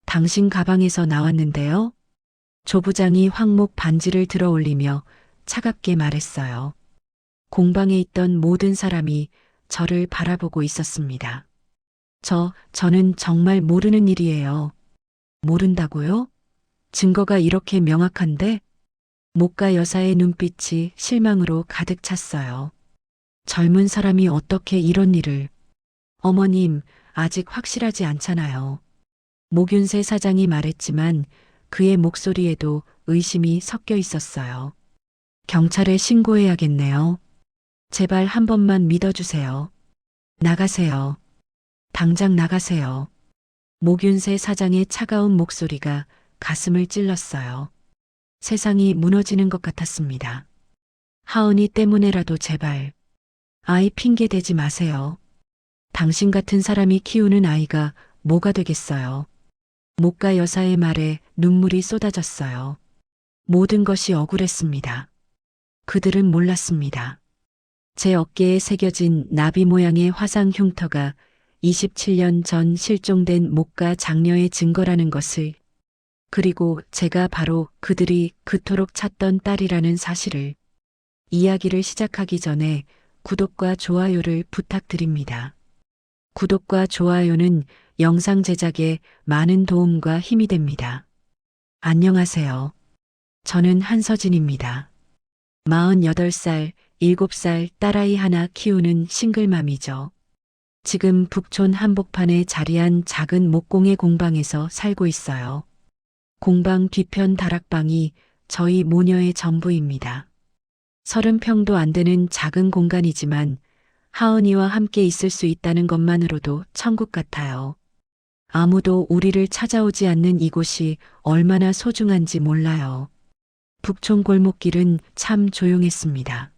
당신 가방에서 나왔는데요. 조 부장이 황목 반지를 들어 올리며 차갑게 말했어요. 공방에 있던 모든 사람이 저를 바라보고 있었습니다. 저는 정말 모르는 일이에요. 모른다고요? 증거가 이렇게 명확한데? 목가 여사의 눈빛이 실망으로 가득 찼어요. 젊은 사람이 어떻게 이런 일을? 어머님, 아직 확실하지 않잖아요. 목윤세 사장이 말했지만 그의 목소리에도 의심이 섞여 있었어요. 경찰에 신고해야겠네요. 제발 한 번만 믿어주세요. 나가세요. 당장 나가세요. 목윤세 사장의 차가운 목소리가 가슴을 찔렀어요. 세상이 무너지는 것 같았습니다. 하은이 때문에라도 제발. 아이 핑계 대지 마세요. 당신 같은 사람이 키우는 아이가 뭐가 되겠어요. 목가 여사의 말에 눈물이 쏟아졌어요. 모든 것이 억울했습니다. 그들은 몰랐습니다. 제 어깨에 새겨진 나비 모양의 화상 흉터가 27년 전 실종된 목가 장녀의 증거라는 것을, 그리고 제가 바로 그들이 그토록 찾던 딸이라는 사실을. 이야기를 시작하기 전에 구독과 좋아요를 부탁드립니다. 구독과 좋아요는 영상 제작에 많은 도움과 힘이 됩니다. 안녕하세요. 저는 한서진입니다. 48살, 7살 딸아이 하나 키우는 싱글맘이죠. 지금 북촌 한복판에 자리한 작은 목공의 공방에서 살고 있어요. 공방 뒤편 다락방이 저희 모녀의 전부입니다. 30평도 안 되는 작은 공간이지만 하은이와 함께 있을 수 있다는 것만으로도 천국 같아요. 아무도 우리를 찾아오지 않는 이곳이 얼마나 소중한지 몰라요. 북촌 골목길은 참 조용했습니다.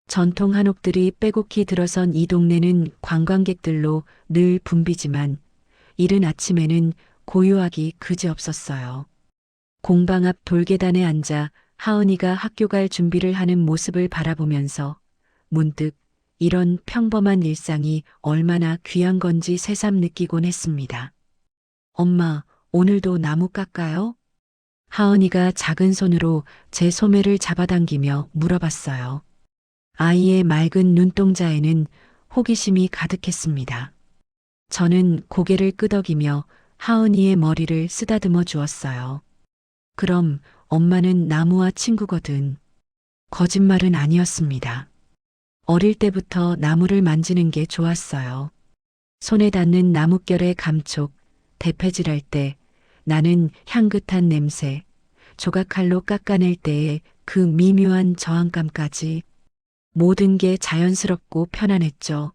전통 한옥들이 빼곡히 들어선 이 동네는 관광객들로 늘 붐비지만 이른 아침에는 고요하기 그지없었어요. 공방 앞 돌계단에 앉아 하은이가 학교 갈 준비를 하는 모습을 바라보면서 문득 이런 평범한 일상이 얼마나 귀한 건지 새삼 느끼곤 했습니다. 엄마, 오늘도 나무 깎아요? 하은이가 작은 손으로 제 소매를 잡아당기며 물어봤어요. 아이의 맑은 눈동자에는 호기심이 가득했습니다. 저는 고개를 끄덕이며 하은이의 머리를 쓰다듬어 주었어요. 그럼 엄마는 나무와 친구거든. 거짓말은 아니었습니다. 어릴 때부터 나무를 만지는 게 좋았어요. 손에 닿는 나뭇결의 감촉, 대패질할 때 나는 향긋한 냄새, 조각칼로 깎아낼 때의 그 미묘한 저항감까지 모든 게 자연스럽고 편안했죠.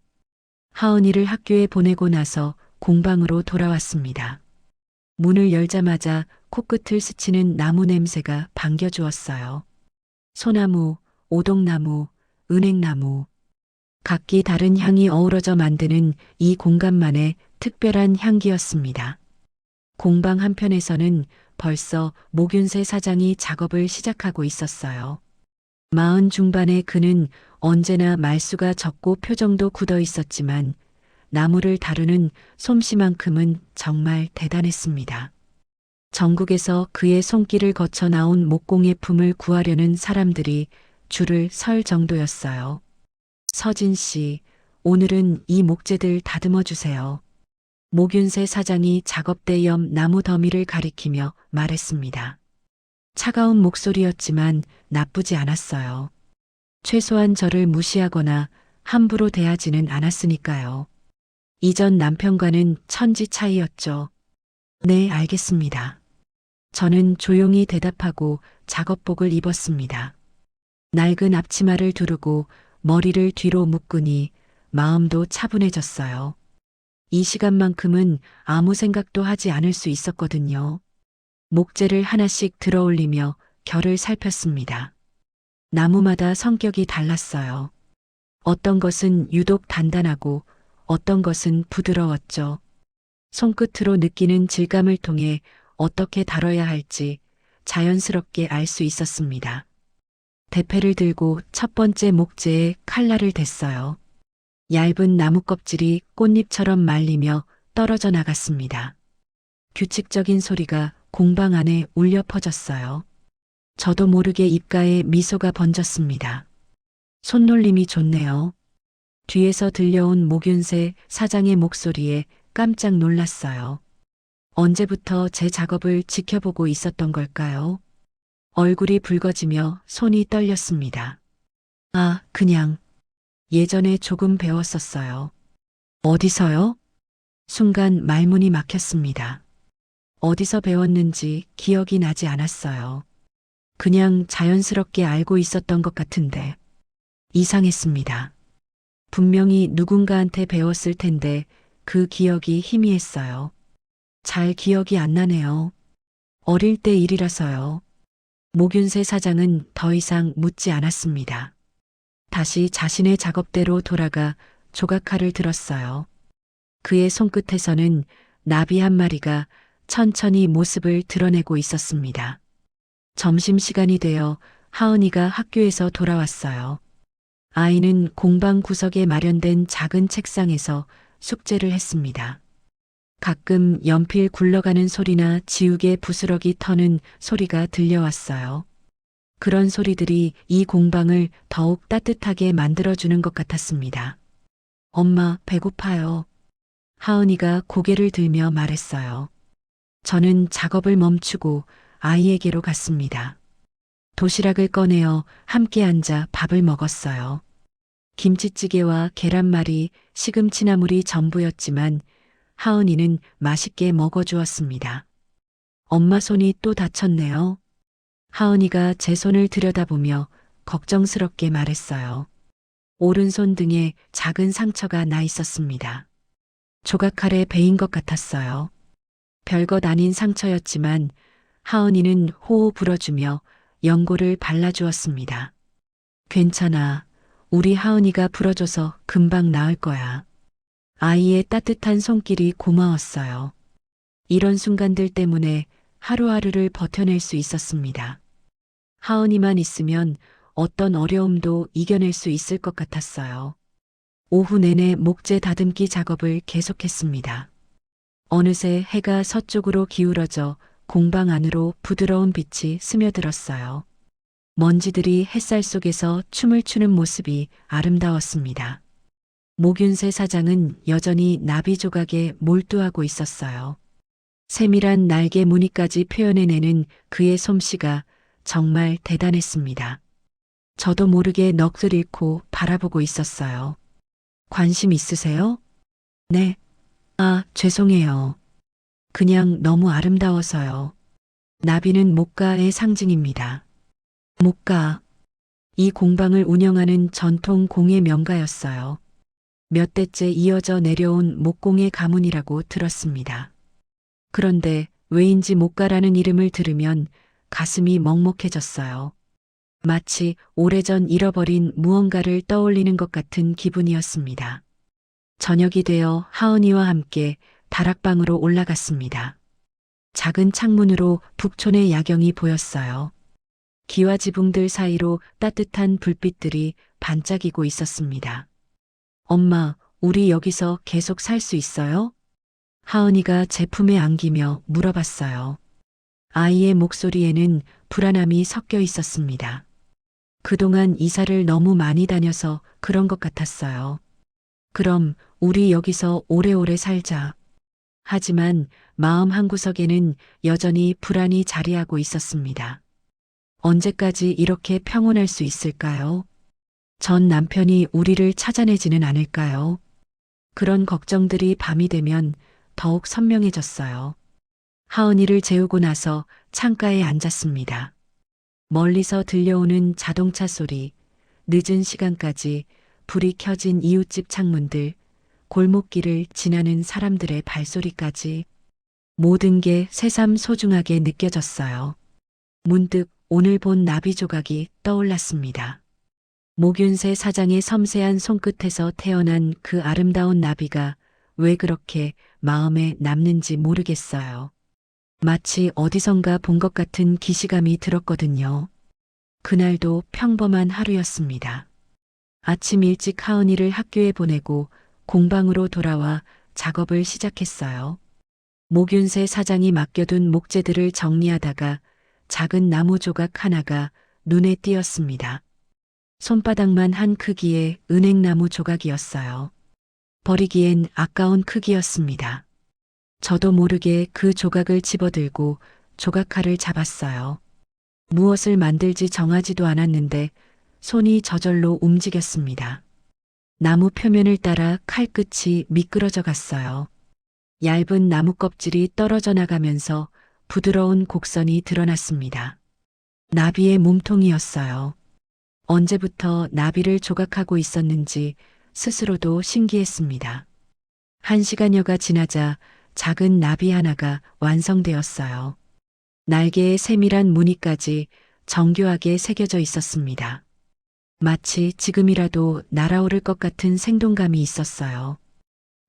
하은이를 학교에 보내고 나서 공방으로 돌아왔습니다. 문을 열자마자 코끝을 스치는 나무 냄새가 반겨주었어요. 소나무, 오동나무, 은행나무. 각기 다른 향이 어우러져 만드는 이 공간만의 특별한 향기였습니다. 공방 한편에서는 벌써 목윤세 사장이 작업을 시작하고 있었어요. 40 중반의 그는 언제나 말수가 적고 표정도 굳어 있었지만 나무를 다루는 솜씨만큼은 정말 대단했습니다. 전국에서 그의 손길을 거쳐 나온 목공예 품을 구하려는 사람들이 줄을 설 정도였어요. 서진 씨, 오늘은 이 목재들 다듬어 주세요. 목윤세 사장이 작업대 옆 나무 더미를 가리키며 말했습니다. 차가운 목소리였지만 나쁘지 않았어요. 최소한 저를 무시하거나 함부로 대하지는 않았으니까요. 이전 남편과는 천지 차이였죠. 네, 알겠습니다. 저는 조용히 대답하고 작업복을 입었습니다. 낡은 앞치마를 두르고 머리를 뒤로 묶으니 마음도 차분해졌어요. 이 시간만큼은 아무 생각도 하지 않을 수 있었거든요. 목재를 하나씩 들어 올리며 결을 살폈습니다. 나무마다 성격이 달랐어요. 어떤 것은 유독 단단하고 어떤 것은 부드러웠죠. 손끝으로 느끼는 질감을 통해 어떻게 다뤄야 할지 자연스럽게 알 수 있었습니다. 대패를 들고 첫 번째 목재에 칼날을 댔어요. 얇은 나무 껍질이 꽃잎처럼 말리며 떨어져 나갔습니다. 규칙적인 소리가 공방 안에 울려 퍼졌어요. 저도 모르게 입가에 미소가 번졌습니다. 손놀림이 좋네요. 뒤에서 들려온 목윤세 사장의 목소리에 깜짝 놀랐어요. 언제부터 제 작업을 지켜보고 있었던 걸까요? 얼굴이 붉어지며 손이 떨렸습니다. 아, 그냥 예전에 조금 배웠었어요. 어디서요? 순간 말문이 막혔습니다. 어디서 배웠는지 기억이 나지 않았어요. 그냥 자연스럽게 알고 있었던 것 같은데 이상했습니다. 분명히 누군가한테 배웠을 텐데 그 기억이 희미했어요. 잘 기억이 안 나네요. 어릴 때 일이라서요. 목윤세 사장은 더 이상 묻지 않았습니다. 다시 자신의 작업대로 돌아가 조각칼을 들었어요. 그의 손끝에서는 나비 한 마리가 천천히 모습을 드러내고 있었습니다. 점심시간이 되어 하은이가 학교에서 돌아왔어요. 아이는 공방 구석에 마련된 작은 책상에서 숙제를 했습니다. 가끔 연필 굴러가는 소리나 지우개 부스러기 터는 소리가 들려왔어요. 그런 소리들이 이 공방을 더욱 따뜻하게 만들어주는 것 같았습니다. 엄마, 배고파요. 하은이가 고개를 들며 말했어요. 저는 작업을 멈추고 아이에게로 갔습니다. 도시락을 꺼내어 함께 앉아 밥을 먹었어요. 김치찌개와 계란말이, 시금치나물이 전부였지만 하은이는 맛있게 먹어주었습니다. 엄마 손이 또 다쳤네요. 하은이가 제 손을 들여다보며 걱정스럽게 말했어요. 오른손 등에 작은 상처가 나 있었습니다. 조각칼에 베인 것 같았어요. 별것 아닌 상처였지만 하은이는 호호 불어주며 연고를 발라주었습니다. 괜찮아. 우리 하은이가 불어줘서 금방 나을 거야. 아이의 따뜻한 손길이 고마웠어요. 이런 순간들 때문에 하루하루를 버텨낼 수 있었습니다. 하은이만 있으면 어떤 어려움도 이겨낼 수 있을 것 같았어요. 오후 내내 목재 다듬기 작업을 계속했습니다. 어느새 해가 서쪽으로 기울어져 공방 안으로 부드러운 빛이 스며들었어요. 먼지들이 햇살 속에서 춤을 추는 모습이 아름다웠습니다. 목윤세 사장은 여전히 나비 조각에 몰두하고 있었어요. 세밀한 날개 무늬까지 표현해내는 그의 솜씨가 정말 대단했습니다. 저도 모르게 넋을 잃고 바라보고 있었어요. 관심 있으세요? 네. 아, 죄송해요. 그냥 너무 아름다워서요. 나비는 목가의 상징입니다. 목가. 이 공방을 운영하는 전통 공예 명가였어요. 몇 대째 이어져 내려온 목공의 가문이라고 들었습니다. 그런데 왜인지 목가라는 이름을 들으면 가슴이 먹먹해졌어요. 마치 오래전 잃어버린 무언가를 떠올리는 것 같은 기분이었습니다. 저녁이 되어 하은이와 함께 다락방으로 올라갔습니다. 작은 창문으로 북촌의 야경이 보였어요. 기와 지붕들 사이로 따뜻한 불빛들이 반짝이고 있었습니다. 엄마, 우리 여기서 계속 살 수 있어요? 하은이가 제 품에 안기며 물어봤어요. 아이의 목소리에는 불안함이 섞여 있었습니다. 그동안 이사를 너무 많이 다녀서 그런 것 같았어요. 그럼 우리 여기서 오래오래 살자. 하지만 마음 한구석에는 여전히 불안이 자리하고 있었습니다. 언제까지 이렇게 평온할 수 있을까요? 전 남편이 우리를 찾아내지는 않을까요? 그런 걱정들이 밤이 되면 더욱 선명해졌어요. 하은이를 재우고 나서 창가에 앉았습니다. 멀리서 들려오는 자동차 소리, 늦은 시간까지 불이 켜진 이웃집 창문들, 골목길을 지나는 사람들의 발소리까지 모든 게 새삼 소중하게 느껴졌어요. 문득 오늘 본 나비 조각이 떠올랐습니다. 목윤세 사장의 섬세한 손끝에서 태어난 그 아름다운 나비가 왜 그렇게 마음에 남는지 모르겠어요. 마치 어디선가 본 것 같은 기시감이 들었거든요. 그날도 평범한 하루였습니다. 아침 일찍 하은이를 학교에 보내고 공방으로 돌아와 작업을 시작했어요. 모균세 사장이 맡겨둔 목재들을 정리하다가 작은 나무 조각 하나가 눈에 띄었습니다. 손바닥만 한 크기의 은행나무 조각이었어요. 버리기엔 아까운 크기였습니다. 저도 모르게 그 조각을 집어들고 조각칼을 잡았어요. 무엇을 만들지 정하지도 않았는데 손이 저절로 움직였습니다. 나무 표면을 따라 칼끝이 미끄러져 갔어요. 얇은 나무 껍질이 떨어져 나가면서 부드러운 곡선이 드러났습니다. 나비의 몸통이었어요. 언제부터 나비를 조각하고 있었는지 스스로도 신기했습니다. 1시간여가 지나자 작은 나비 하나가 완성되었어요. 날개에 세밀한 무늬까지 정교하게 새겨져 있었습니다. 마치 지금이라도 날아오를 것 같은 생동감이 있었어요.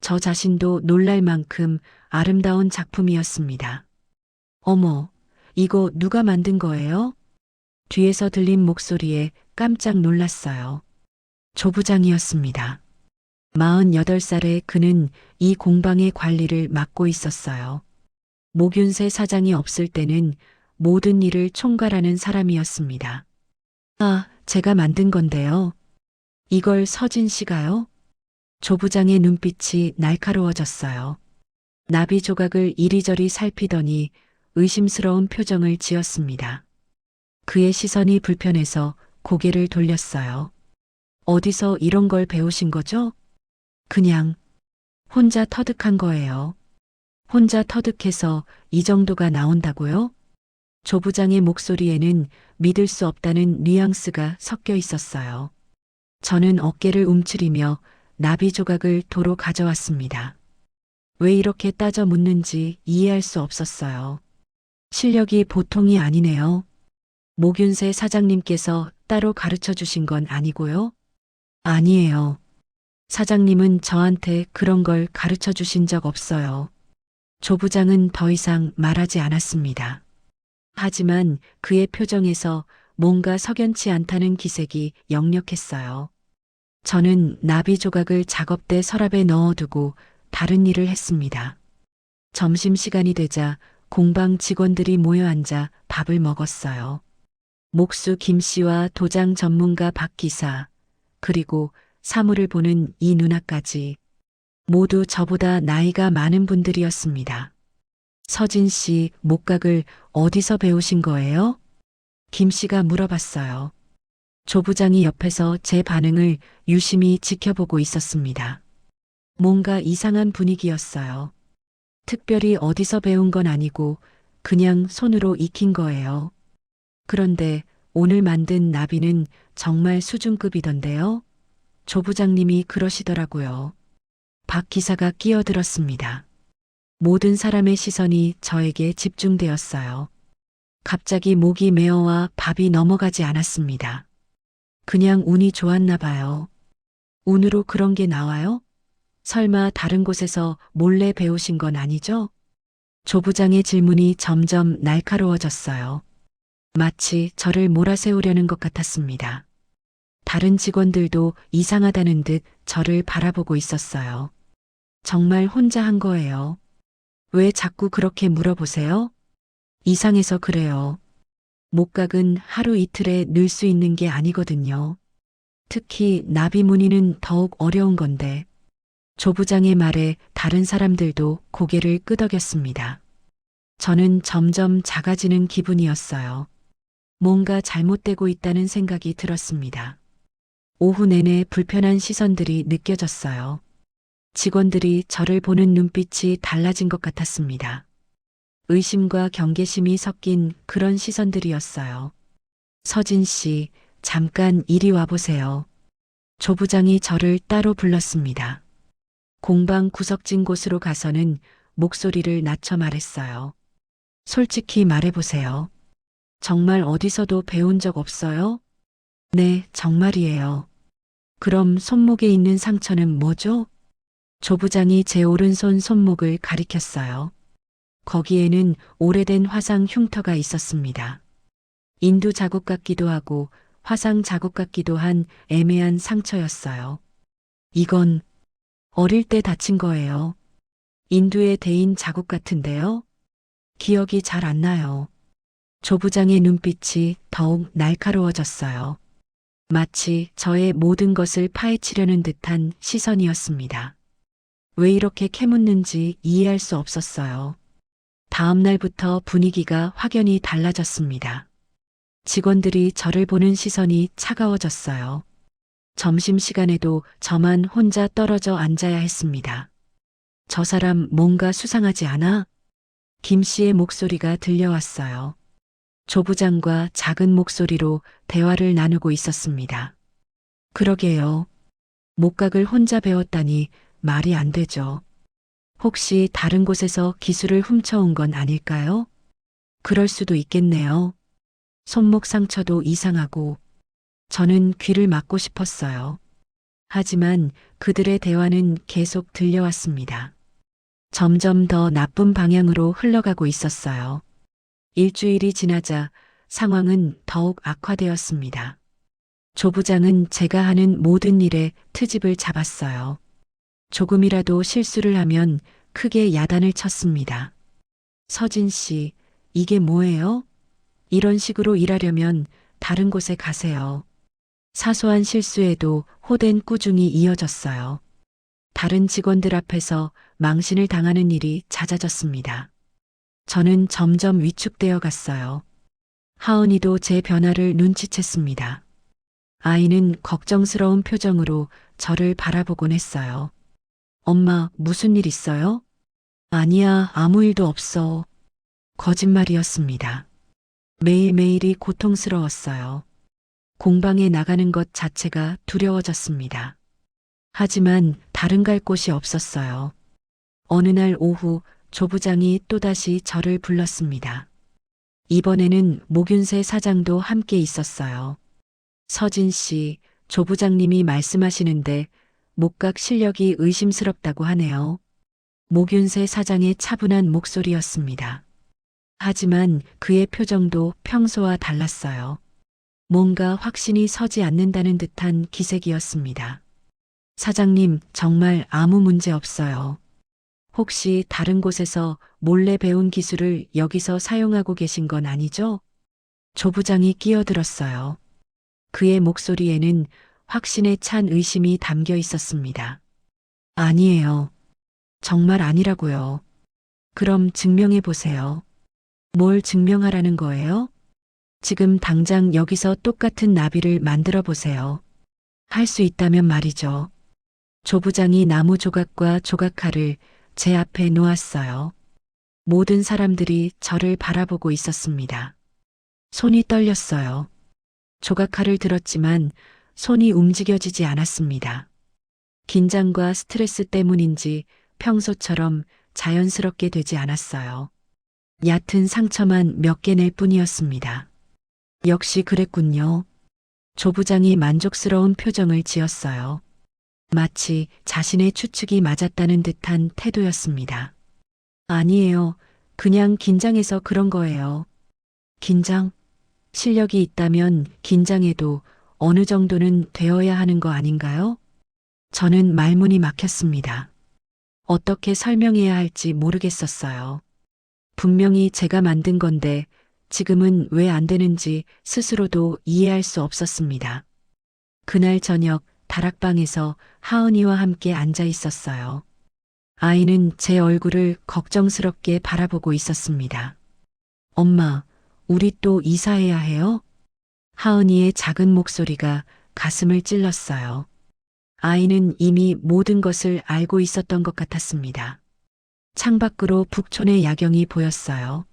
저 자신도 놀랄 만큼 아름다운 작품이었습니다. 어머, 이거 누가 만든 거예요? 뒤에서 들린 목소리에 깜짝 놀랐어요. 조 부장이었습니다. 48살의 그는 이 공방의 관리를 맡고 있었어요. 모균세 사장이 없을 때는 모든 일을 총괄하는 사람이었습니다. 아, 제가 만든 건데요. 이걸 서진 씨가요? 조 부장의 눈빛이 날카로워졌어요. 나비 조각을 이리저리 살피더니 의심스러운 표정을 지었습니다. 그의 시선이 불편해서 고개를 돌렸어요. 어디서 이런 걸 배우신 거죠? 그냥 혼자 터득한 거예요. 혼자 터득해서 이 정도가 나온다고요? 조 부장의 목소리에는 믿을 수 없다는 뉘앙스가 섞여 있었어요. 저는 어깨를 움츠리며 나비 조각을 도로 가져왔습니다. 왜 이렇게 따져 묻는지 이해할 수 없었어요. 실력이 보통이 아니네요. 모균세 사장님께서 따로 가르쳐 주신 건 아니고요? 아니에요. 사장님은 저한테 그런 걸 가르쳐 주신 적 없어요. 조 부장은 더 이상 말하지 않았습니다. 하지만 그의 표정에서 뭔가 석연치 않다는 기색이 역력했어요. 저는 나비 조각을 작업대 서랍에 넣어두고 다른 일을 했습니다. 점심시간이 되자 공방 직원들이 모여 앉아 밥을 먹었어요. 목수 김 씨와 도장 전문가 박 기사, 그리고 사물을 보는 이 누나까지 모두 저보다 나이가 많은 분들이었습니다. 서진 씨, 목각을 어디서 배우신 거예요? 김 씨가 물어봤어요. 조 부장이 옆에서 제 반응을 유심히 지켜보고 있었습니다. 뭔가 이상한 분위기였어요. 특별히 어디서 배운 건 아니고 그냥 손으로 익힌 거예요. 그런데 오늘 만든 나비는 정말 수준급이던데요. 조 부장님이 그러시더라고요. 박 기사가 끼어들었습니다. 모든 사람의 시선이 저에게 집중되었어요. 갑자기 목이 메어와 밥이 넘어가지 않았습니다. 그냥 운이 좋았나 봐요. 운으로 그런 게 나와요? 설마 다른 곳에서 몰래 배우신 건 아니죠? 조 부장의 질문이 점점 날카로워졌어요. 마치 저를 몰아세우려는 것 같았습니다. 다른 직원들도 이상하다는 듯 저를 바라보고 있었어요. 정말 혼자 한 거예요. 왜 자꾸 그렇게 물어보세요? 이상해서 그래요. 목각은 하루 이틀에 늘 수 있는 게 아니거든요. 특히 나비 무늬는 더욱 어려운 건데. 조 부장의 말에 다른 사람들도 고개를 끄덕였습니다. 저는 점점 작아지는 기분이었어요. 뭔가 잘못되고 있다는 생각이 들었습니다. 오후 내내 불편한 시선들이 느껴졌어요. 직원들이 저를 보는 눈빛이 달라진 것 같았습니다. 의심과 경계심이 섞인 그런 시선들이었어요. 서진 씨, 잠깐 이리 와보세요. 조 부장이 저를 따로 불렀습니다. 공방 구석진 곳으로 가서는 목소리를 낮춰 말했어요. 솔직히 말해보세요. 정말 어디서도 배운 적 없어요? 네, 정말이에요. 그럼 손목에 있는 상처는 뭐죠? 조 부장이 제 오른손 손목을 가리켰어요. 거기에는 오래된 화상 흉터가 있었습니다. 인두 자국 같기도 하고 화상 자국 같기도 한 애매한 상처였어요. 이건 어릴 때 다친 거예요. 인두에 대인 자국 같은데요? 기억이 잘 안 나요. 조 부장의 눈빛이 더욱 날카로워졌어요. 마치 저의 모든 것을 파헤치려는 듯한 시선이었습니다. 왜 이렇게 캐묻는지 이해할 수 없었어요. 다음 날부터 분위기가 확연히 달라졌습니다. 직원들이 저를 보는 시선이 차가워졌어요. 점심시간에도 저만 혼자 떨어져 앉아야 했습니다. 저 사람 뭔가 수상하지 않아? 김 씨의 목소리가 들려왔어요. 조 부장과 작은 목소리로 대화를 나누고 있었습니다. 그러게요. 목각을 혼자 배웠다니 말이 안 되죠. 혹시 다른 곳에서 기술을 훔쳐온 건 아닐까요? 그럴 수도 있겠네요. 손목 상처도 이상하고 저는 귀를 막고 싶었어요. 하지만 그들의 대화는 계속 들려왔습니다. 점점 더 나쁜 방향으로 흘러가고 있었어요. 일주일이 지나자 상황은 더욱 악화되었습니다. 조 부장은 제가 하는 모든 일에 트집을 잡았어요. 조금이라도 실수를 하면 크게 야단을 쳤습니다. 서진 씨, 이게 뭐예요? 이런 식으로 일하려면 다른 곳에 가세요. 사소한 실수에도 호된 꾸중이 이어졌어요. 다른 직원들 앞에서 망신을 당하는 일이 잦아졌습니다. 저는 점점 위축되어 갔어요. 하은이도 제 변화를 눈치챘습니다. 아이는 걱정스러운 표정으로 저를 바라보곤 했어요. 엄마, 무슨 일 있어요? 아니야, 아무 일도 없어. 거짓말이었습니다. 매일매일이 고통스러웠어요. 공방에 나가는 것 자체가 두려워졌습니다. 하지만 다른 갈 곳이 없었어요. 어느 날 오후 조 부장이 또다시 저를 불렀습니다. 이번에는 목윤세 사장도 함께 있었어요. 서진 씨, 조 부장님이 말씀하시는데 목각 실력이 의심스럽다고 하네요. 목윤세 사장의 차분한 목소리였습니다. 하지만 그의 표정도 평소와 달랐어요. 뭔가 확신이 서지 않는다는 듯한 기색이었습니다. 사장님, 정말 아무 문제 없어요. 혹시 다른 곳에서 몰래 배운 기술을 여기서 사용하고 계신 건 아니죠? 조 부장이 끼어들었어요. 그의 목소리에는 확신에 찬 의심이 담겨 있었습니다. 아니에요. 정말 아니라고요. 그럼 증명해 보세요. 뭘 증명하라는 거예요? 지금 당장 여기서 똑같은 나비를 만들어 보세요. 할 수 있다면 말이죠. 조 부장이 나무 조각과 조각칼을 제 앞에 놓았어요. 모든 사람들이 저를 바라보고 있었습니다. 손이 떨렸어요. 조각칼을 들었지만 손이 움직여지지 않았습니다. 긴장과 스트레스 때문인지 평소처럼 자연스럽게 되지 않았어요. 얕은 상처만 몇 개 낼 뿐이었습니다. 역시 그랬군요. 조 부장이 만족스러운 표정을 지었어요. 마치 자신의 추측이 맞았다는 듯한 태도였습니다. 아니에요. 그냥 긴장해서 그런 거예요. 긴장? 실력이 있다면 긴장해도 어느 정도는 되어야 하는 거 아닌가요? 저는 말문이 막혔습니다. 어떻게 설명해야 할지 모르겠었어요. 분명히 제가 만든 건데 지금은 왜 안 되는지 스스로도 이해할 수 없었습니다. 그날 저녁 다락방에서 하은이와 함께 앉아 있었어요. 아이는 제 얼굴을 걱정스럽게 바라보고 있었습니다. 엄마, 우리 또 이사해야 해요? 하은이의 작은 목소리가 가슴을 찔렀어요. 아이는 이미 모든 것을 알고 있었던 것 같았습니다. 창밖으로 북촌의 야경이 보였어요.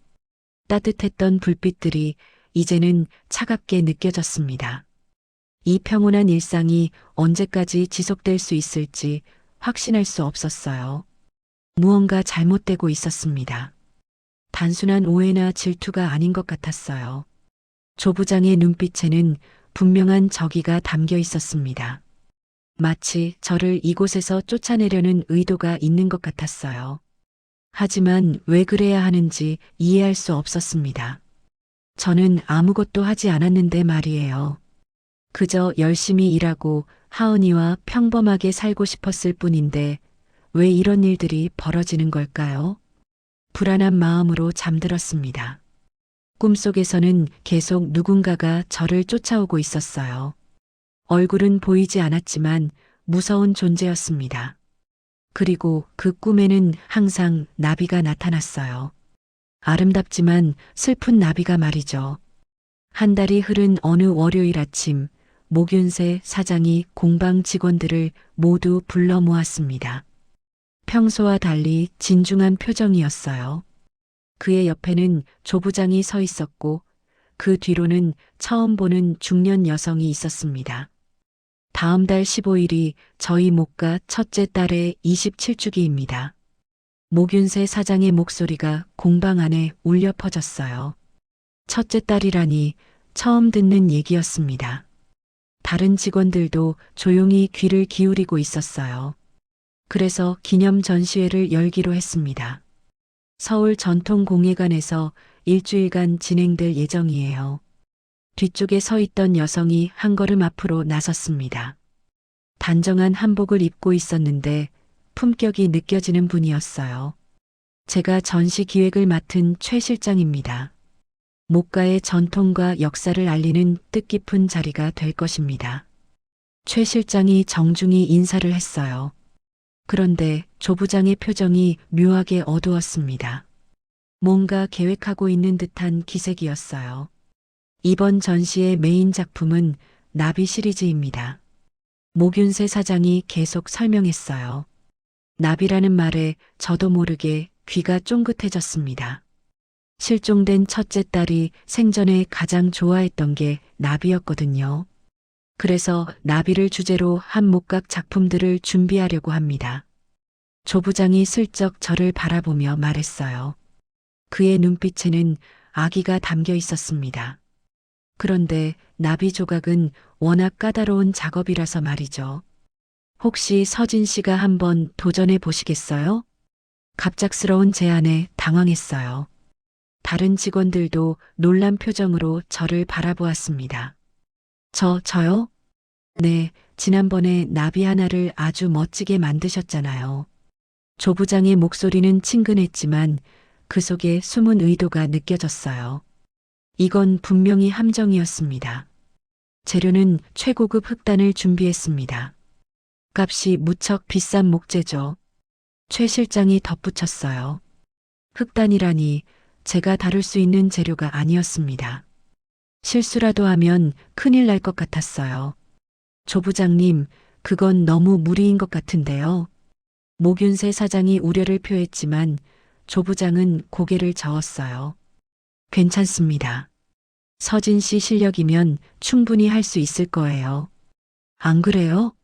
따뜻했던 불빛들이 이제는 차갑게 느껴졌습니다. 이 평온한 일상이 언제까지 지속될 수 있을지 확신할 수 없었어요. 무언가 잘못되고 있었습니다. 단순한 오해나 질투가 아닌 것 같았어요. 조 부장의 눈빛에는 분명한 적의가 담겨 있었습니다. 마치 저를 이곳에서 쫓아내려는 의도가 있는 것 같았어요. 하지만 왜 그래야 하는지 이해할 수 없었습니다. 저는 아무것도 하지 않았는데 말이에요. 그저 열심히 일하고 하은이와 평범하게 살고 싶었을 뿐인데 왜 이런 일들이 벌어지는 걸까요? 불안한 마음으로 잠들었습니다. 꿈속에서는 계속 누군가가 저를 쫓아오고 있었어요. 얼굴은 보이지 않았지만 무서운 존재였습니다. 그리고 그 꿈에는 항상 나비가 나타났어요. 아름답지만 슬픈 나비가 말이죠. 한 달이 흐른 어느 월요일 아침, 목윤세 사장이 공방 직원들을 모두 불러 모았습니다. 평소와 달리 진중한 표정이었어요. 그의 옆에는 조 부장이 서 있었고 그 뒤로는 처음 보는 중년 여성이 있었습니다. 다음 달 15일이 저희 목가 첫째 딸의 27주기입니다. 목윤세 사장의 목소리가 공방 안에 울려 퍼졌어요. 첫째 딸이라니 처음 듣는 얘기였습니다. 다른 직원들도 조용히 귀를 기울이고 있었어요. 그래서 기념 전시회를 열기로 했습니다. 서울 전통공예관에서 일주일간 진행될 예정이에요. 뒤쪽에 서 있던 여성이 한 걸음 앞으로 나섰습니다. 단정한 한복을 입고 있었는데 품격이 느껴지는 분이었어요. 제가 전시 기획을 맡은 최 실장입니다. 목가의 전통과 역사를 알리는 뜻깊은 자리가 될 것입니다. 최 실장이 정중히 인사를 했어요. 그런데 조 부장의 표정이 묘하게 어두웠습니다. 뭔가 계획하고 있는 듯한 기색이었어요. 이번 전시의 메인 작품은 나비 시리즈입니다. 목윤세 사장이 계속 설명했어요. 나비라는 말에 저도 모르게 귀가 쫑긋해졌습니다. 실종된 첫째 딸이 생전에 가장 좋아했던 게 나비였거든요. 그래서 나비를 주제로 한 목각 작품들을 준비하려고 합니다. 조 부장이 슬쩍 저를 바라보며 말했어요. 그의 눈빛에는 아기가 담겨 있었습니다. 그런데 나비 조각은 워낙 까다로운 작업이라서 말이죠. 혹시 서진 씨가 한번 도전해 보시겠어요? 갑작스러운 제안에 당황했어요. 다른 직원들도 놀란 표정으로 저를 바라보았습니다. 저요? 네, 지난번에 나비 하나를 아주 멋지게 만드셨잖아요. 조 부장의 목소리는 친근했지만 그 속에 숨은 의도가 느껴졌어요. 이건 분명히 함정이었습니다. 재료는 최고급 흑단을 준비했습니다. 값이 무척 비싼 목재죠. 최 실장이 덧붙였어요. 흑단이라니 제가 다룰 수 있는 재료가 아니었습니다. 실수라도 하면 큰일 날 것 같았어요. 조 부장님, 그건 너무 무리인 것 같은데요. 목윤세 사장이 우려를 표했지만 조 부장은 고개를 저었어요. 괜찮습니다. 서진 씨 실력이면 충분히 할 수 있을 거예요. 안 그래요?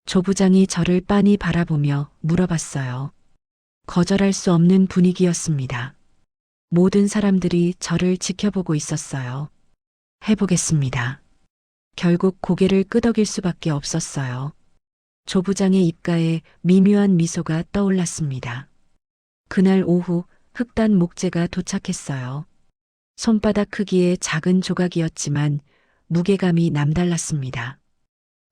조 부장이 저를 빤히 바라보며 물어봤어요. 거절할 수 없는 분위기였습니다. 모든 사람들이 저를 지켜보고 있었어요. 해보겠습니다. 결국 고개를 끄덕일 수밖에 없었어요. 조 부장의 입가에 미묘한 미소가 떠올랐습니다. 그날 오후 흑단 목재가 도착했어요. 손바닥 크기의 작은 조각이었지만 무게감이 남달랐습니다.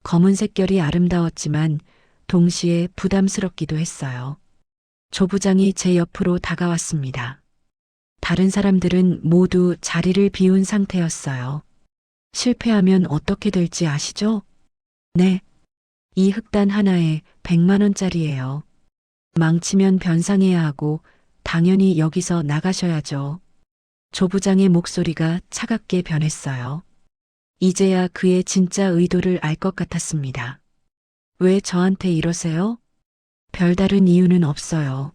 검은색 결이 아름다웠지만 동시에 부담스럽기도 했어요. 조 부장이 제 옆으로 다가왔습니다. 다른 사람들은 모두 자리를 비운 상태였어요. 실패하면 어떻게 될지 아시죠? 네. 이 흑단 하나에 100만 원짜리예요. 망치면 변상해야 하고 당연히 여기서 나가셔야죠. 조 부장의 목소리가 차갑게 변했어요. 이제야 그의 진짜 의도를 알 것 같았습니다. 왜 저한테 이러세요? 별다른 이유는 없어요.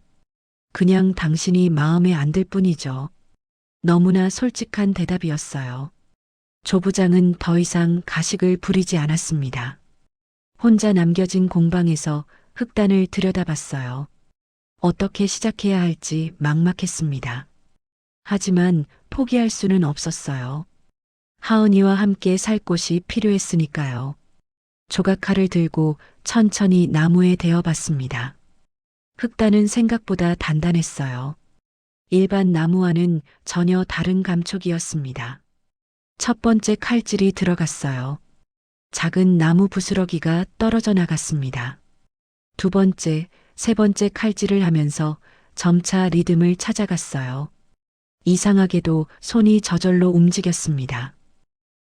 그냥 당신이 마음에 안 들 뿐이죠. 너무나 솔직한 대답이었어요. 조 부장은 더 이상 가식을 부리지 않았습니다. 혼자 남겨진 공방에서 흑단을 들여다봤어요. 어떻게 시작해야 할지 막막했습니다. 하지만 포기할 수는 없었어요. 하은이와 함께 살 곳이 필요했으니까요. 조각칼을 들고 천천히 나무에 대어봤습니다. 흑단은 생각보다 단단했어요. 일반 나무와는 전혀 다른 감촉이었습니다. 첫 번째 칼질이 들어갔어요. 작은 나무 부스러기가 떨어져 나갔습니다. 두 번째, 세 번째 칼질을 하면서 점차 리듬을 찾아갔어요. 이상하게도 손이 저절로 움직였습니다.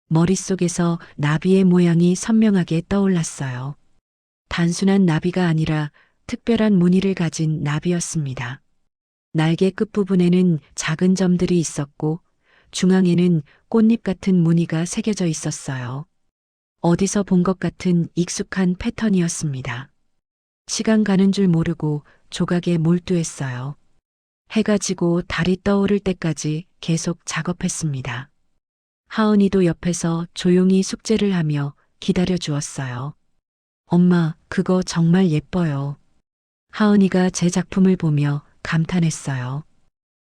머릿속에서 나비의 모양이 선명하게 떠올랐어요. 단순한 나비가 아니라 특별한 무늬를 가진 나비였습니다. 날개 끝부분에는 작은 점들이 있었고 중앙에는 꽃잎 같은 무늬가 새겨져 있었어요. 어디서 본 것 같은 익숙한 패턴이었습니다. 시간 가는 줄 모르고 조각에 몰두했어요. 해가 지고 달이 떠오를 때까지 계속 작업했습니다. 하은이도 옆에서 조용히 숙제를 하며 기다려 주었어요. 엄마, 그거 정말 예뻐요. 하은이가 제 작품을 보며 감탄했어요.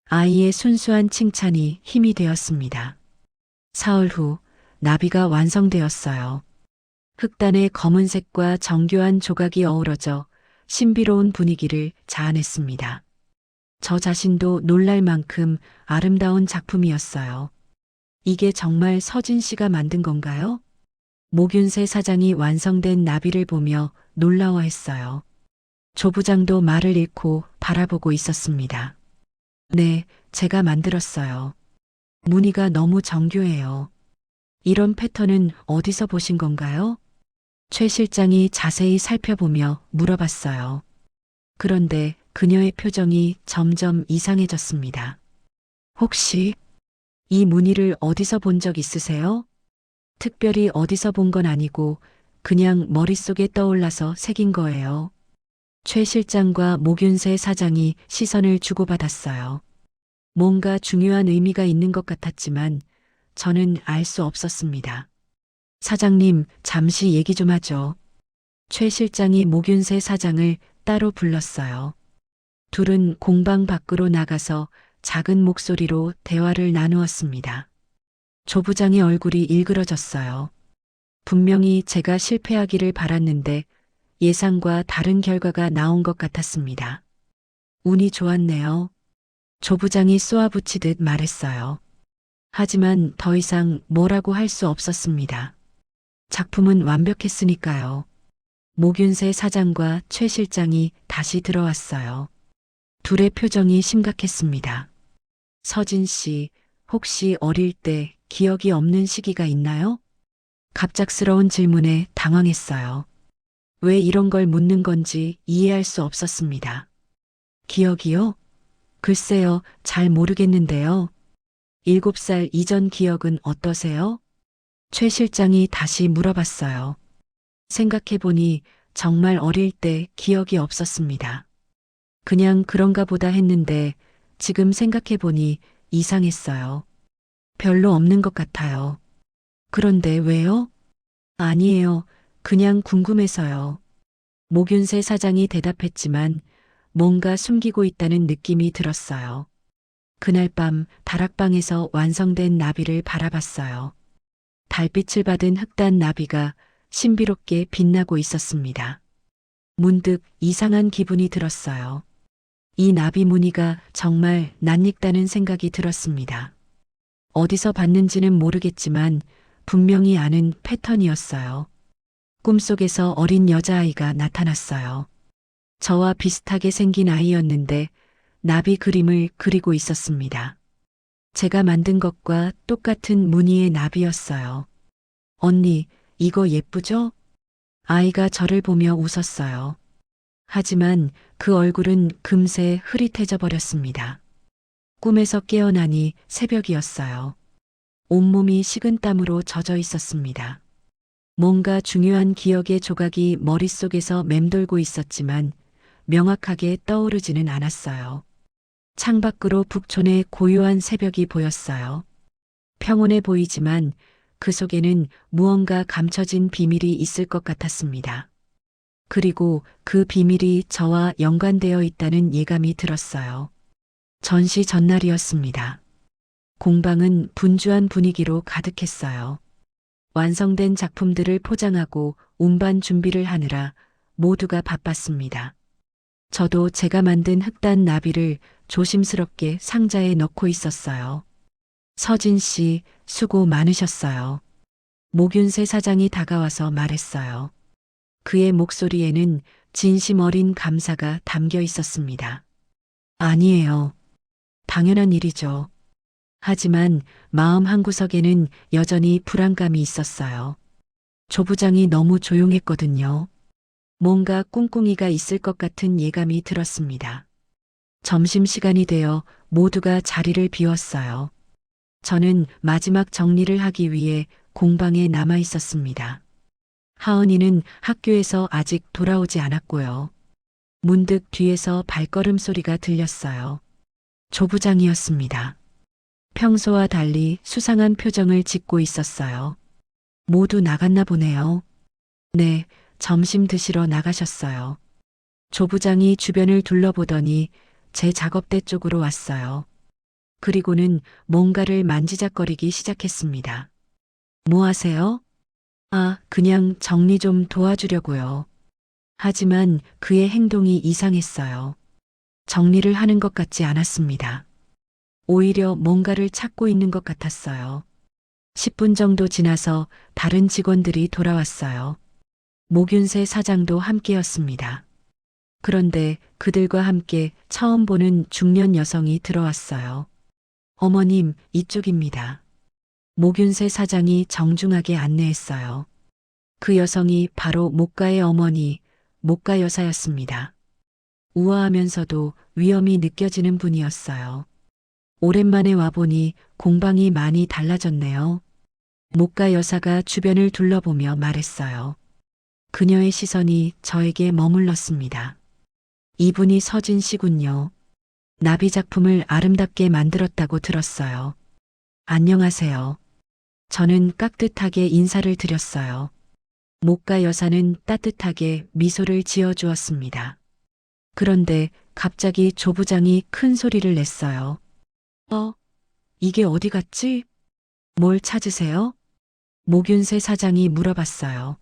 아이의 순수한 칭찬이 힘이 되었습니다. 사흘 후 나비가 완성되었어요. 흑단의 검은색과 정교한 조각이 어우러져 신비로운 분위기를 자아냈습니다. 저 자신도 놀랄 만큼 아름다운 작품이었어요. 이게 정말 서진 씨가 만든 건가요? 모균세 사장이 완성된 나비를 보며 놀라워했어요. 조 부장도 말을 잃고 바라보고 있었습니다. 네, 제가 만들었어요. 무늬가 너무 정교해요. 이런 패턴은 어디서 보신 건가요? 최 실장이 자세히 살펴보며 물어봤어요. 그런데 그녀의 표정이 점점 이상해졌습니다. 혹시 이 무늬를 어디서 본 적 있으세요? 특별히 어디서 본 건 아니고 그냥 머릿속에 떠올라서 새긴 거예요. 최 실장과 모균세 사장이 시선을 주고받았어요. 뭔가 중요한 의미가 있는 것 같았지만 저는 알 수 없었습니다. 사장님, 잠시 얘기 좀 하죠. 최 실장이 모균세 사장을 따로 불렀어요. 둘은 공방 밖으로 나가서 작은 목소리로 대화를 나누었습니다. 조 부장의 얼굴이 일그러졌어요. 분명히 제가 실패하기를 바랐는데 예상과 다른 결과가 나온 것 같았습니다. 운이 좋았네요. 조 부장이 쏘아붙이듯 말했어요. 하지만 더 이상 뭐라고 할 수 없었습니다. 작품은 완벽했으니까요. 모균세 사장과 최 실장이 다시 들어왔어요. 둘의 표정이 심각했습니다. 서진 씨, 혹시 어릴 때 기억이 없는 시기가 있나요? 갑작스러운 질문에 당황했어요. 왜 이런 걸 묻는 건지 이해할 수 없었습니다. 기억이요? 글쎄요, 잘 모르겠는데요. 7살 이전 기억은 어떠세요? 최 실장이 다시 물어봤어요. 생각해보니 정말 어릴 때 기억이 없었습니다. 그냥 그런가 보다 했는데 지금 생각해보니 이상했어요. 별로 없는 것 같아요. 그런데 왜요? 아니에요. 그냥 궁금해서요. 모균세 사장이 대답했지만 뭔가 숨기고 있다는 느낌이 들었어요. 그날 밤 다락방에서 완성된 나비를 바라봤어요. 달빛을 받은 흑단 나비가 신비롭게 빛나고 있었습니다. 문득 이상한 기분이 들었어요. 이 나비 무늬가 정말 낯익다는 생각이 들었습니다. 어디서 봤는지는 모르겠지만 분명히 아는 패턴이었어요. 꿈속에서 어린 여자아이가 나타났어요. 저와 비슷하게 생긴 아이였는데 나비 그림을 그리고 있었습니다. 제가 만든 것과 똑같은 무늬의 나비였어요. 언니, 이거 예쁘죠? 아이가 저를 보며 웃었어요. 하지만 그 얼굴은 금세 흐릿해져 버렸습니다. 꿈에서 깨어나니 새벽이었어요. 온몸이 식은땀으로 젖어 있었습니다. 뭔가 중요한 기억의 조각이 머릿속에서 맴돌고 있었지만 명확하게 떠오르지는 않았어요. 창밖으로 북촌의 고요한 새벽이 보였어요. 평온해 보이지만 그 속에는 무언가 감춰진 비밀이 있을 것 같았습니다. 그리고 그 비밀이 저와 연관되어 있다는 예감이 들었어요. 전시 전날이었습니다. 공방은 분주한 분위기로 가득했어요. 완성된 작품들을 포장하고 운반 준비를 하느라 모두가 바빴습니다. 저도 제가 만든 흑단 나비를 조심스럽게 상자에 넣고 있었어요. 서진 씨, 수고 많으셨어요. 모균세 사장이 다가와서 말했어요. 그의 목소리에는 진심 어린 감사가 담겨 있었습니다. 아니에요. 당연한 일이죠. 하지만 마음 한구석에는 여전히 불안감이 있었어요. 조 부장이 너무 조용했거든요. 뭔가 꿍꿍이가 있을 것 같은 예감이 들었습니다. 점심시간이 되어 모두가 자리를 비웠어요. 저는 마지막 정리를 하기 위해 공방에 남아 있었습니다. 하은이는 학교에서 아직 돌아오지 않았고요. 문득 뒤에서 발걸음 소리가 들렸어요. 조 부장이었습니다. 평소와 달리 수상한 표정을 짓고 있었어요. 모두 나갔나 보네요. 네, 점심 드시러 나가셨어요. 조 부장이 주변을 둘러보더니 제 작업대 쪽으로 왔어요. 그리고는 뭔가를 만지작거리기 시작했습니다. 뭐 하세요? 아, 그냥 정리 좀 도와주려고요. 하지만 그의 행동이 이상했어요. 정리를 하는 것 같지 않았습니다. 오히려 뭔가를 찾고 있는 것 같았어요. 10분 정도 지나서 다른 직원들이 돌아왔어요. 모균세 사장도 함께였습니다. 그런데 그들과 함께 처음 보는 중년 여성이 들어왔어요. 어머님, 이쪽입니다. 모균세 사장이 정중하게 안내했어요. 그 여성이 바로 목가의 어머니, 목가 여사였습니다. 우아하면서도 위엄이 느껴지는 분이었어요. 오랜만에 와보니 공방이 많이 달라졌네요. 목가 여사가 주변을 둘러보며 말했어요. 그녀의 시선이 저에게 머물렀습니다. 이분이 서진 씨군요. 나비 작품을 아름답게 만들었다고 들었어요. 안녕하세요. 저는 깍듯하게 인사를 드렸어요. 목가 여사는 따뜻하게 미소를 지어 주었습니다. 그런데 갑자기 조 부장이 큰 소리를 냈어요. 이게 어디 갔지? 뭘 찾으세요? 모균세 사장이 물어봤어요.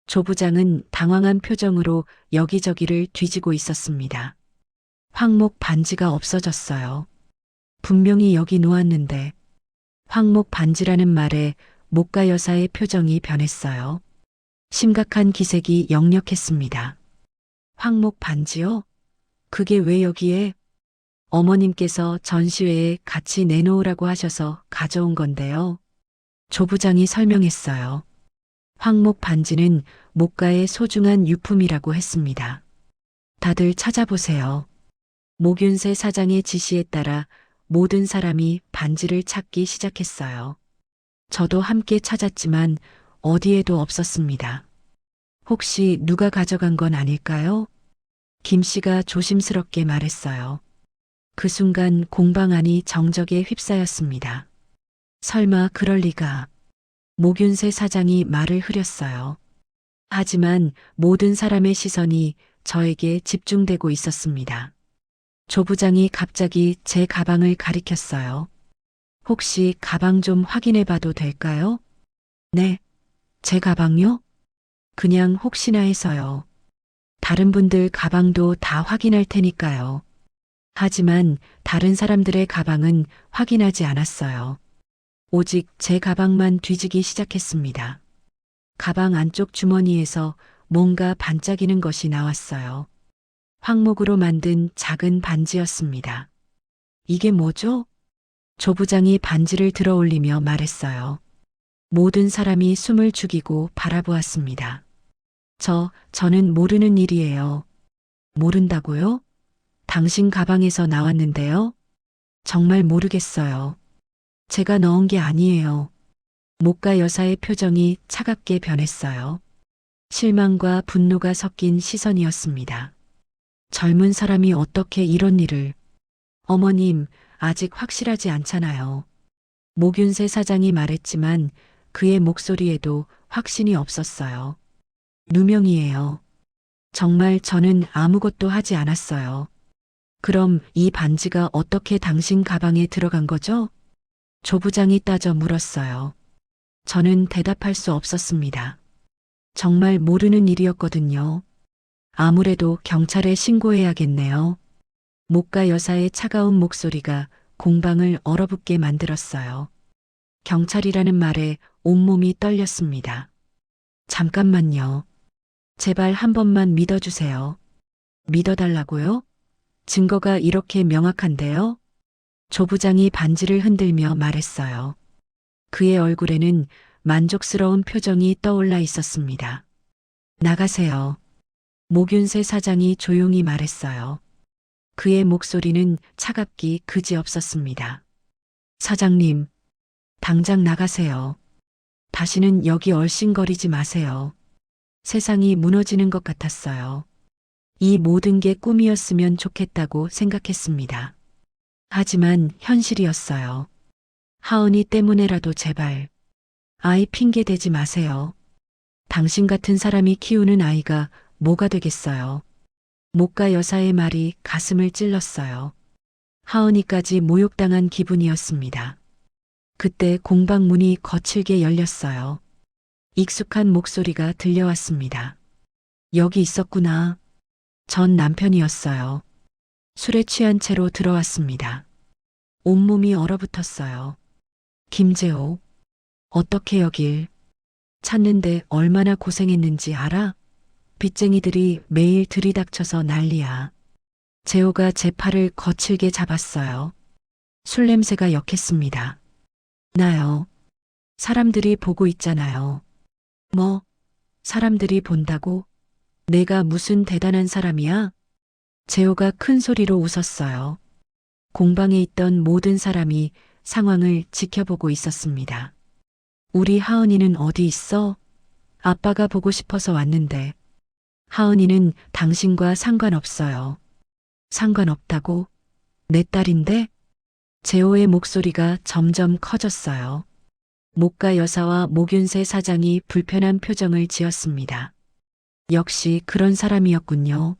조 부장은 당황한 표정으로 여기저기를 뒤지고 있었습니다. 황목 반지가 없어졌어요. 분명히 여기 놓았는데. 황목 반지라는 말에 목가 여사의 표정이 변했어요. 심각한 기색이 역력했습니다. 황목 반지요? 그게 왜 여기에? 어머님께서 전시회에 같이 내놓으라고 하셔서 가져온 건데요. 조 부장이 설명했어요. 황목 반지는 목가의 소중한 유품이라고 했습니다. 다들 찾아보세요. 모균세 사장의 지시에 따라 모든 사람이 반지를 찾기 시작했어요. 저도 함께 찾았지만 어디에도 없었습니다. 혹시 누가 가져간 건 아닐까요? 김 씨가 조심스럽게 말했어요. 그 순간 공방 안이 정적에 휩싸였습니다. 설마 그럴 리가. 모균세 사장이 말을 흐렸어요. 하지만 모든 사람의 시선이 저에게 집중되고 있었습니다. 조 부장이 갑자기 제 가방을 가리켰어요. 혹시 가방 좀 확인해 봐도 될까요? 네. 제 가방요? 그냥 혹시나 해서요. 다른 분들 가방도 다 확인할 테니까요. 하지만 다른 사람들의 가방은 확인하지 않았어요. 오직 제 가방만 뒤지기 시작했습니다. 가방 안쪽 주머니에서 뭔가 반짝이는 것이 나왔어요. 황목으로 만든 작은 반지였습니다. 이게 뭐죠? 조 부장이 반지를 들어 올리며 말했어요. 모든 사람이 숨을 죽이고 바라보았습니다. 저는 모르는 일이에요. 모른다고요? 당신 가방에서 나왔는데요? 정말 모르겠어요. 제가 넣은 게 아니에요. 목가 여사의 표정이 차갑게 변했어요. 실망과 분노가 섞인 시선이었습니다. 젊은 사람이 어떻게 이런 일을. 어머님, 아직 확실하지 않잖아요. 모균세 사장이 말했지만 그의 목소리에도 확신이 없었어요. 누명이에요. 정말 저는 아무것도 하지 않았어요. 그럼 이 반지가 어떻게 당신 가방에 들어간 거죠? 조 부장이 따져 물었어요. 저는 대답할 수 없었습니다. 정말 모르는 일이었거든요. 아무래도 경찰에 신고해야겠네요. 목가 여사의 차가운 목소리가 공방을 얼어붙게 만들었어요. 경찰이라는 말에 온몸이 떨렸습니다. 잠깐만요. 제발 한 번만 믿어주세요. 믿어달라고요? 증거가 이렇게 명확한데요? 조 부장이 반지를 흔들며 말했어요. 그의 얼굴에는 만족스러운 표정이 떠올라 있었습니다. 나가세요. 모균세 사장이 조용히 말했어요. 그의 목소리는 차갑기 그지없었습니다. 사장님, 당장 나가세요. 다시는 여기 얼씬거리지 마세요. 세상이 무너지는 것 같았어요. 이 모든 게 꿈이었으면 좋겠다고 생각했습니다. 하지만 현실이었어요. 하은이 때문에라도 제발 아이 핑계 대지 마세요. 당신 같은 사람이 키우는 아이가 뭐가 되겠어요. 목가 여사의 말이 가슴을 찔렀어요. 하은이까지 모욕당한 기분이었습니다. 그때 공방문이 거칠게 열렸어요. 익숙한 목소리가 들려왔습니다. 여기 있었구나. 전 남편이었어요. 술에 취한 채로 들어왔습니다. 온몸이 얼어붙었어요. 김재호, 어떻게 여길? 찾는데 얼마나 고생했는지 알아? 빚쟁이들이 매일 들이닥쳐서 난리야. 재호가 제 팔을 거칠게 잡았어요. 술 냄새가 역했습니다. 나요. 사람들이 보고 있잖아요. 뭐, 사람들이 본다고? 내가 무슨 대단한 사람이야? 재호가 큰 소리로 웃었어요. 공방에 있던 모든 사람이 상황을 지켜보고 있었습니다. 우리 하은이는 어디 있어? 아빠가 보고 싶어서 왔는데. 하은이는 당신과 상관없어요. 상관없다고? 내 딸인데? 재호의 목소리가 점점 커졌어요. 목가 여사와 모균세 사장이 불편한 표정을 지었습니다. 역시 그런 사람이었군요.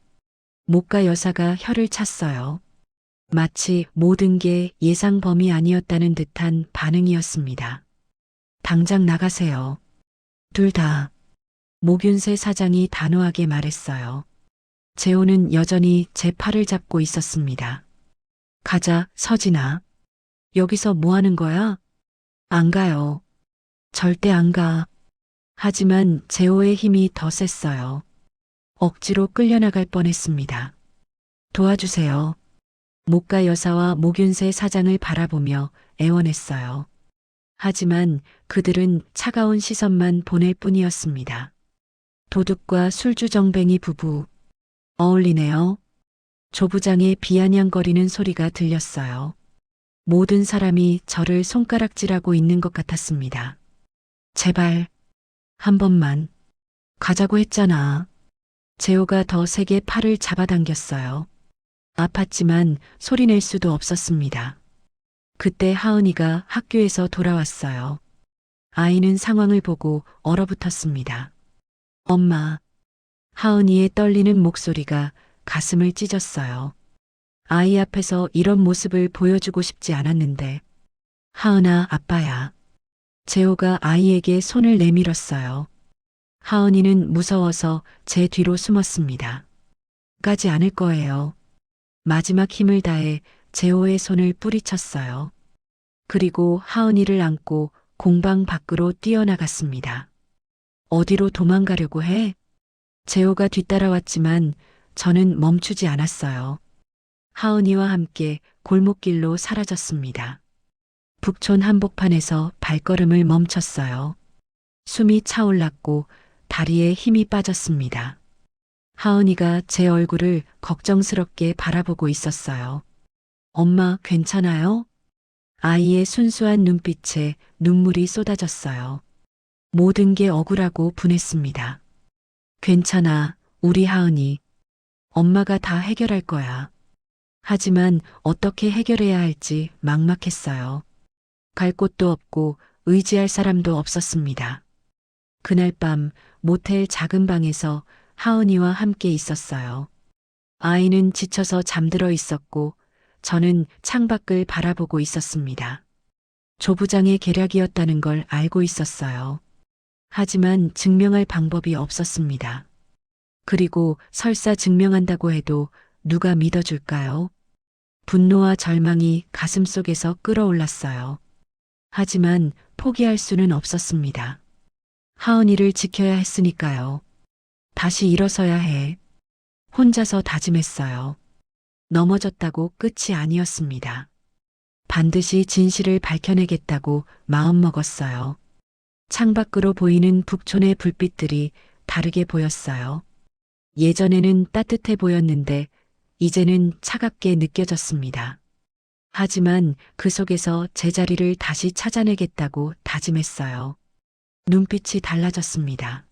목가 여사가 혀를 찼어요. 마치 모든 게 예상 범위 아니었다는 듯한 반응이었습니다. 당장 나가세요. 둘 다. 모균세 사장이 단호하게 말했어요. 재호는 여전히 제 팔을 잡고 있었습니다. 가자, 서진아. 여기서 뭐 하는 거야? 안 가요. 절대 안 가. 하지만 재호의 힘이 더 셌어요. 억지로 끌려나갈 뻔했습니다. 도와주세요. 목가 여사와 모균세 사장을 바라보며 애원했어요. 하지만 그들은 차가운 시선만 보낼 뿐이었습니다. 도둑과 술주정뱅이 부부. 어울리네요. 조 부장의 비아냥거리는 소리가 들렸어요. 모든 사람이 저를 손가락질하고 있는 것 같았습니다. 제발, 한 번만. 가자고 했잖아. 재호가 더 세게 팔을 잡아당겼어요. 아팠지만 소리낼 수도 없었습니다. 그때 하은이가 학교에서 돌아왔어요. 아이는 상황을 보고 얼어붙었습니다. 엄마. 하은이의 떨리는 목소리가 가슴을 찢었어요. 아이 앞에서 이런 모습을 보여주고 싶지 않았는데. 하은아, 아빠야. 재호가 아이에게 손을 내밀었어요. 하은이는 무서워서 제 뒤로 숨었습니다. 까지 않을 거예요. 마지막 힘을 다해 재호의 손을 뿌리쳤어요. 그리고 하은이를 안고 공방 밖으로 뛰어나갔습니다. 어디로 도망가려고 해? 재호가 뒤따라왔지만 저는 멈추지 않았어요. 하은이와 함께 골목길로 사라졌습니다. 북촌 한복판에서 발걸음을 멈췄어요. 숨이 차올랐고 다리에 힘이 빠졌습니다. 하은이가 제 얼굴을 걱정스럽게 바라보고 있었어요. 엄마, 괜찮아요? 아이의 순수한 눈빛에 눈물이 쏟아졌어요. 모든 게 억울하고 분했습니다. 괜찮아, 우리 하은이. 엄마가 다 해결할 거야. 하지만 어떻게 해결해야 할지 막막했어요. 갈 곳도 없고 의지할 사람도 없었습니다. 그날 밤 모텔 작은 방에서 하은이와 함께 있었어요. 아이는 지쳐서 잠들어 있었고 저는 창밖을 바라보고 있었습니다. 조 부장의 계략이었다는 걸 알고 있었어요. 하지만 증명할 방법이 없었습니다. 그리고 설사 증명한다고 해도 누가 믿어줄까요? 분노와 절망이 가슴속에서 끓어올랐어요. 하지만 포기할 수는 없었습니다. 하은이를 지켜야 했으니까요. 다시 일어서야 해. 혼자서 다짐했어요. 넘어졌다고 끝이 아니었습니다. 반드시 진실을 밝혀내겠다고 마음먹었어요. 창밖으로 보이는 북촌의 불빛들이 다르게 보였어요. 예전에는 따뜻해 보였는데 이제는 차갑게 느껴졌습니다. 하지만 그 속에서 제자리를 다시 찾아내겠다고 다짐했어요. 눈빛이 달라졌습니다.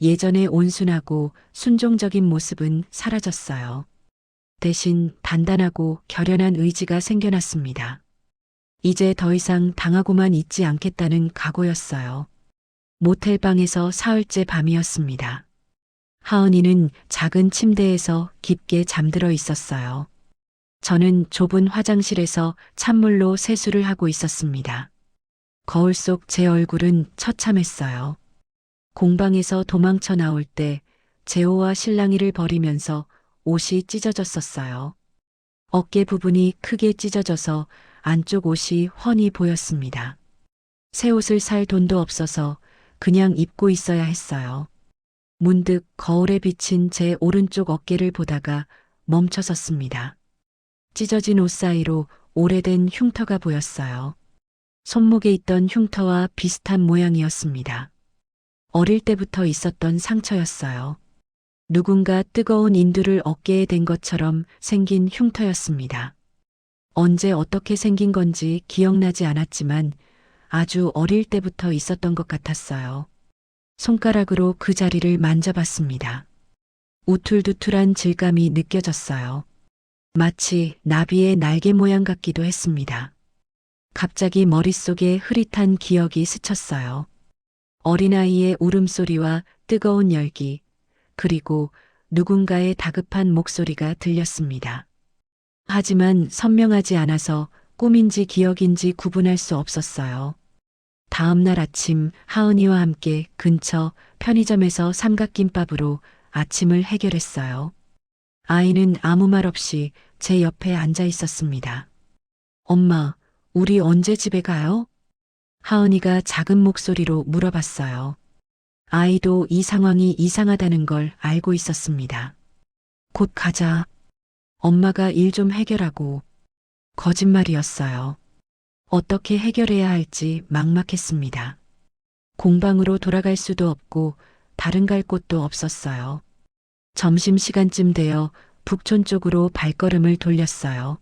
예전의 온순하고 순종적인 모습은 사라졌어요. 대신 단단하고 결연한 의지가 생겨났습니다. 이제 더 이상 당하고만 있지 않겠다는 각오였어요. 모텔방에서 사흘째 밤이었습니다. 하은이는 작은 침대에서 깊게 잠들어 있었어요. 저는 좁은 화장실에서 찬물로 세수를 하고 있었습니다. 거울 속 제 얼굴은 처참했어요. 공방에서 도망쳐 나올 때 제호와 실랑이를 벌이면서 옷이 찢어졌었어요. 어깨 부분이 크게 찢어져서 안쪽 옷이 훤히 보였습니다. 새 옷을 살 돈도 없어서 그냥 입고 있어야 했어요. 문득 거울에 비친 제 오른쪽 어깨를 보다가 멈춰섰습니다. 찢어진 옷 사이로 오래된 흉터가 보였어요. 손목에 있던 흉터와 비슷한 모양이었습니다. 어릴 때부터 있었던 상처였어요. 누군가 뜨거운 인두를 어깨에 댄 것처럼 생긴 흉터였습니다. 언제 어떻게 생긴 건지 기억나지 않았지만 아주 어릴 때부터 있었던 것 같았어요. 손가락으로 그 자리를 만져봤습니다. 우툴두툴한 질감이 느껴졌어요. 마치 나비의 날개 모양 같기도 했습니다. 갑자기 머릿속에 흐릿한 기억이 스쳤어요. 어린아이의 울음소리와 뜨거운 열기, 그리고 누군가의 다급한 목소리가 들렸습니다. 하지만 선명하지 않아서 꿈인지 기억인지 구분할 수 없었어요. 다음 날 아침 하은이와 함께 근처 편의점에서 삼각김밥으로 아침을 해결했어요. 아이는 아무 말 없이 제 옆에 앉아 있었습니다. 엄마, 우리 언제 집에 가요? 하은이가 작은 목소리로 물어봤어요. 아이도 이 상황이 이상하다는 걸 알고 있었습니다. 곧 가자. 엄마가 일 좀 해결하고. 거짓말이었어요. 어떻게 해결해야 할지 막막했습니다. 공방으로 돌아갈 수도 없고 다른 갈 곳도 없었어요. 점심시간쯤 되어 북촌 쪽으로 발걸음을 돌렸어요.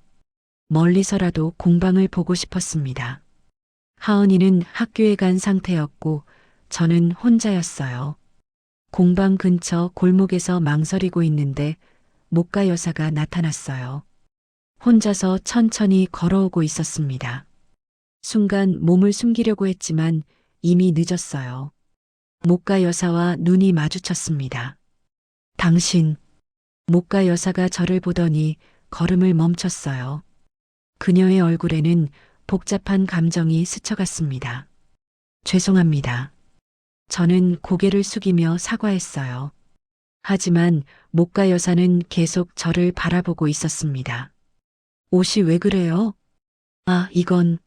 멀리서라도 공방을 보고 싶었습니다. 하은이는 학교에 간 상태였고 저는 혼자였어요. 공방 근처 골목에서 망설이고 있는데 목가 여사가 나타났어요. 혼자서 천천히 걸어오고 있었습니다. 순간 몸을 숨기려고 했지만 이미 늦었어요. 목가 여사와 눈이 마주쳤습니다. 당신, 목가 여사가 저를 보더니 걸음을 멈췄어요. 그녀의 얼굴에는 복잡한 감정이 스쳐갔습니다. 죄송합니다. 저는 고개를 숙이며 사과했어요. 하지만 목가 여사는 계속 저를 바라보고 있었습니다. 옷이 왜 그래요? 아, 이건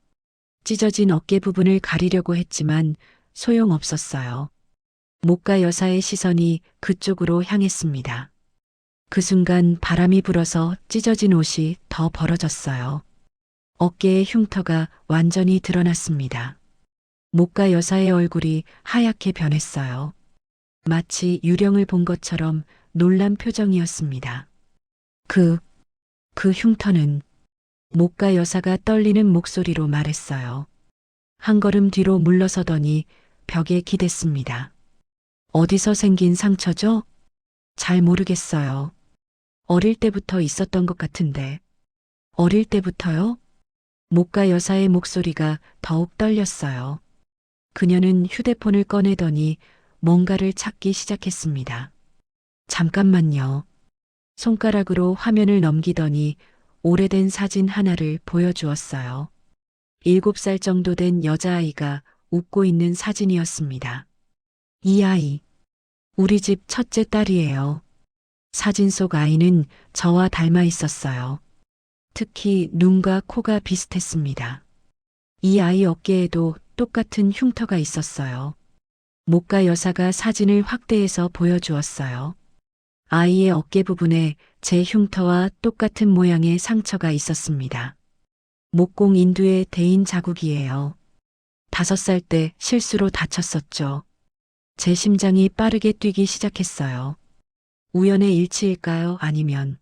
찢어진 어깨 부분을 가리려고 했지만 소용없었어요. 목가 여사의 시선이 그쪽으로 향했습니다. 그 순간 바람이 불어서 찢어진 옷이 더 벌어졌어요. 어깨의 흉터가 완전히 드러났습니다. 목가 여사의 얼굴이 하얗게 변했어요. 마치 유령을 본 것처럼 놀란 표정이었습니다. 그 흉터는 목가 여사가 떨리는 목소리로 말했어요. 한 걸음 뒤로 물러서더니 벽에 기댔습니다. 어디서 생긴 상처죠? 잘 모르겠어요. 어릴 때부터 있었던 것 같은데. 어릴 때부터요? 목가 여사의 목소리가 더욱 떨렸어요. 그녀는 휴대폰을 꺼내더니 뭔가를 찾기 시작했습니다. 잠깐만요. 손가락으로 화면을 넘기더니 오래된 사진 하나를 보여주었어요. 7살 정도 된 여자아이가 웃고 있는 사진이었습니다. 이 아이, 우리 집 첫째 딸이에요. 사진 속 아이는 저와 닮아 있었어요. 특히 눈과 코가 비슷했습니다. 이 아이 어깨에도 똑같은 흉터가 있었어요. 목가 여사가 사진을 확대해서 보여주었어요. 아이의 어깨 부분에 제 흉터와 똑같은 모양의 상처가 있었습니다. 목공 인두의 대인 자국이에요. 5살 때 실수로 다쳤었죠. 제 심장이 빠르게 뛰기 시작했어요. 우연의 일치일까요? 아니면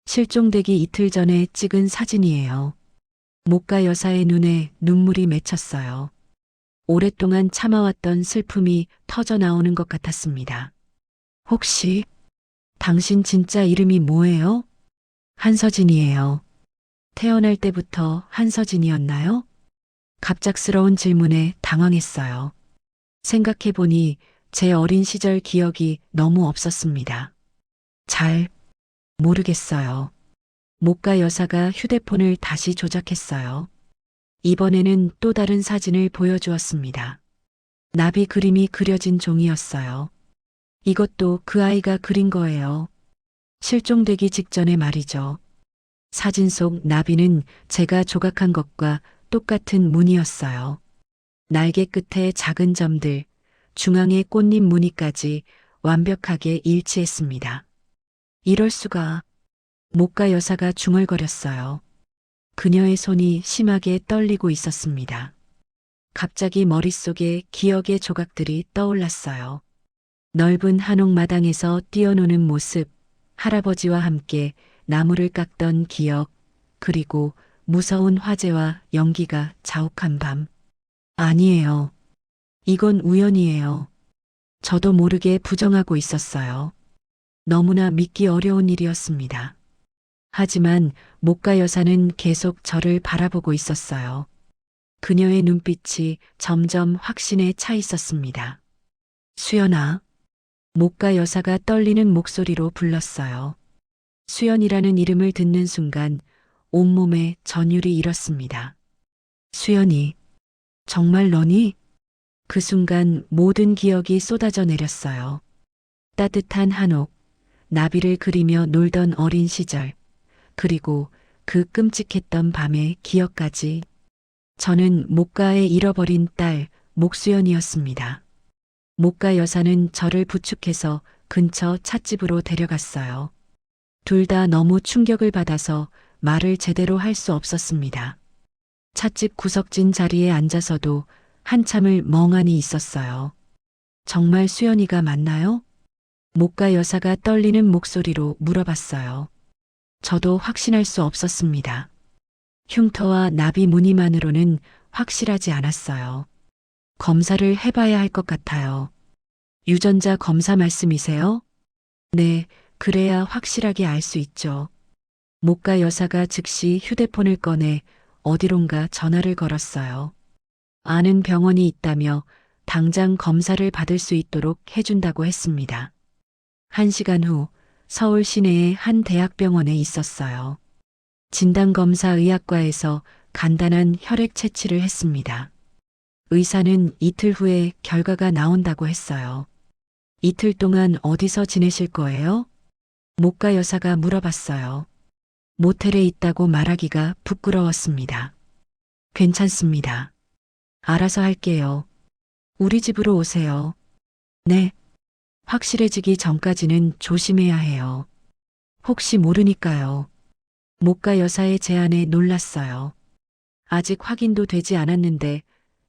실종되기 이틀 전에 찍은 사진이에요. 목가 여사의 눈에 눈물이 맺혔어요. 오랫동안 참아왔던 슬픔이 터져 나오는 것 같았습니다. 혹시 당신 진짜 이름이 뭐예요? 한서진이에요. 태어날 때부터 한서진이었나요? 갑작스러운 질문에 당황했어요. 생각해보니 제 어린 시절 기억이 너무 없었습니다. 잘 모르겠어요. 목가 여사가 휴대폰을 다시 조작했어요. 이번에는 또 다른 사진을 보여주었습니다. 나비 그림이 그려진 종이였어요. 이것도 그 아이가 그린 거예요. 실종되기 직전에 말이죠. 사진 속 나비는 제가 조각한 것과 똑같은 무늬였어요. 날개 끝에 작은 점들, 중앙의 꽃잎 무늬까지 완벽하게 일치했습니다. 이럴 수가. 목가 여사가 중얼거렸어요. 그녀의 손이 심하게 떨리고 있었습니다. 갑자기 머릿속에 기억의 조각들이 떠올랐어요. 넓은 한옥마당에서 뛰어노는 모습, 할아버지와 함께 나무를 깎던 기억, 그리고 무서운 화재와 연기가 자욱한 밤. 아니에요. 이건 우연이에요. 저도 모르게 부정하고 있었어요. 너무나 믿기 어려운 일이었습니다. 하지만 목가 여사는 계속 저를 바라보고 있었어요. 그녀의 눈빛이 점점 확신에 차 있었습니다. 수연아. 목가 여사가 떨리는 목소리로 불렀어요. 수연이라는 이름을 듣는 순간 온몸에 전율이 일었습니다. 수연이. 정말 너니? 그 순간 모든 기억이 쏟아져 내렸어요. 따뜻한 한옥, 나비를 그리며 놀던 어린 시절, 그리고 그 끔찍했던 밤의 기억까지. 저는 목가의 잃어버린 딸 목수연이었습니다. 목가 여사는 저를 부축해서 근처 찻집으로 데려갔어요. 둘 다 너무 충격을 받아서 말을 제대로 할 수 없었습니다. 찻집 구석진 자리에 앉아서도 한참을 멍하니 있었어요. 정말 수연이가 맞나요? 목가 여사가 떨리는 목소리로 물어봤어요. 저도 확신할 수 없었습니다. 흉터와 나비 무늬만으로는 확실하지 않았어요. 검사를 해봐야 할 것 같아요. 유전자 검사 말씀이세요? 네, 그래야 확실하게 알 수 있죠. 목가 여사가 즉시 휴대폰을 꺼내 어디론가 전화를 걸었어요. 아는 병원이 있다며 당장 검사를 받을 수 있도록 해준다고 했습니다. 1시간 후 서울 시내의 한 대학병원에 있었어요. 진단검사의학과에서 간단한 혈액 채취를 했습니다. 의사는 이틀 후에 결과가 나온다고 했어요. 이틀 동안 어디서 지내실 거예요? 목가 여사가 물어봤어요. 모텔에 있다고 말하기가 부끄러웠습니다. 괜찮습니다. 알아서 할게요. 우리 집으로 오세요. 네. 확실해지기 전까지는 조심해야 해요. 혹시 모르니까요. 목가 여사의 제안에 놀랐어요. 아직 확인도 되지 않았는데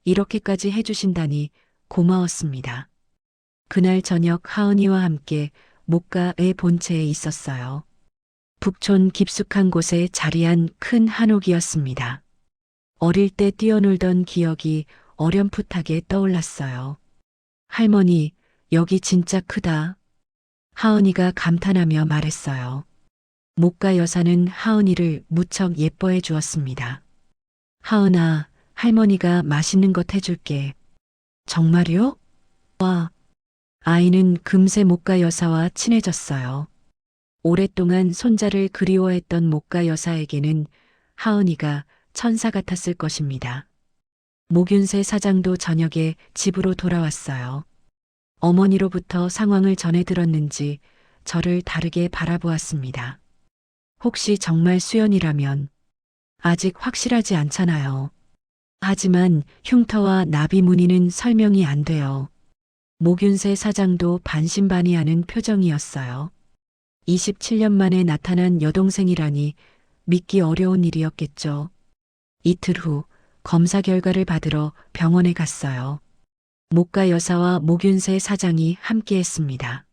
이렇게까지 해주신다니 고마웠습니다. 그날 저녁 하은이와 함께 목가의 본체에 있었어요. 북촌 깊숙한 곳에 자리한 큰 한옥이었습니다. 어릴 때 뛰어놀던 기억이 어렴풋하게 떠올랐어요. 할머니, 여기 진짜 크다. 하은이가 감탄하며 말했어요. 목가 여사는 하은이를 무척 예뻐해 주었습니다. 하은아, 할머니가 맛있는 것 해줄게. 정말요? 와. 아이는 금세 목가 여사와 친해졌어요. 오랫동안 손자를 그리워했던 목가 여사에게는 하은이가 천사 같았을 것입니다. 목윤세 사장도 저녁에 집으로 돌아왔어요. 어머니로부터 상황을 전해 들었는지 저를 다르게 바라보았습니다. 혹시 정말 수연이라면 아직 확실하지 않잖아요. 하지만 흉터와 나비 무늬는 설명이 안 돼요. 모균세 사장도 반신반의하는 표정이었어요. 27년 만에 나타난 여동생이라니 믿기 어려운 일이었겠죠. 이틀 후 검사 결과를 받으러 병원에 갔어요. 목가 여사와 모균세 사장이 함께했습니다.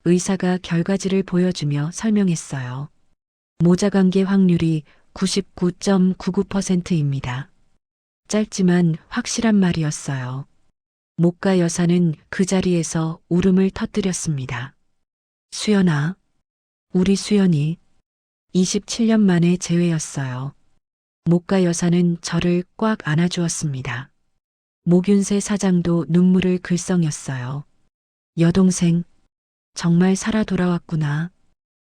의사가 결과지를 보여주며 설명했어요. 모자관계 확률이 99.99%입니다. 짧지만 확실한 말이었어요. 목가 여사는 그 자리에서 울음을 터뜨렸습니다. 수연아, 우리 수연이 27년 만에 재회였어요. 목가 여사는 저를 꽉 안아주었습니다. 모균세 사장도 눈물을 글썽였어요. 여동생, 정말 살아 돌아왔구나.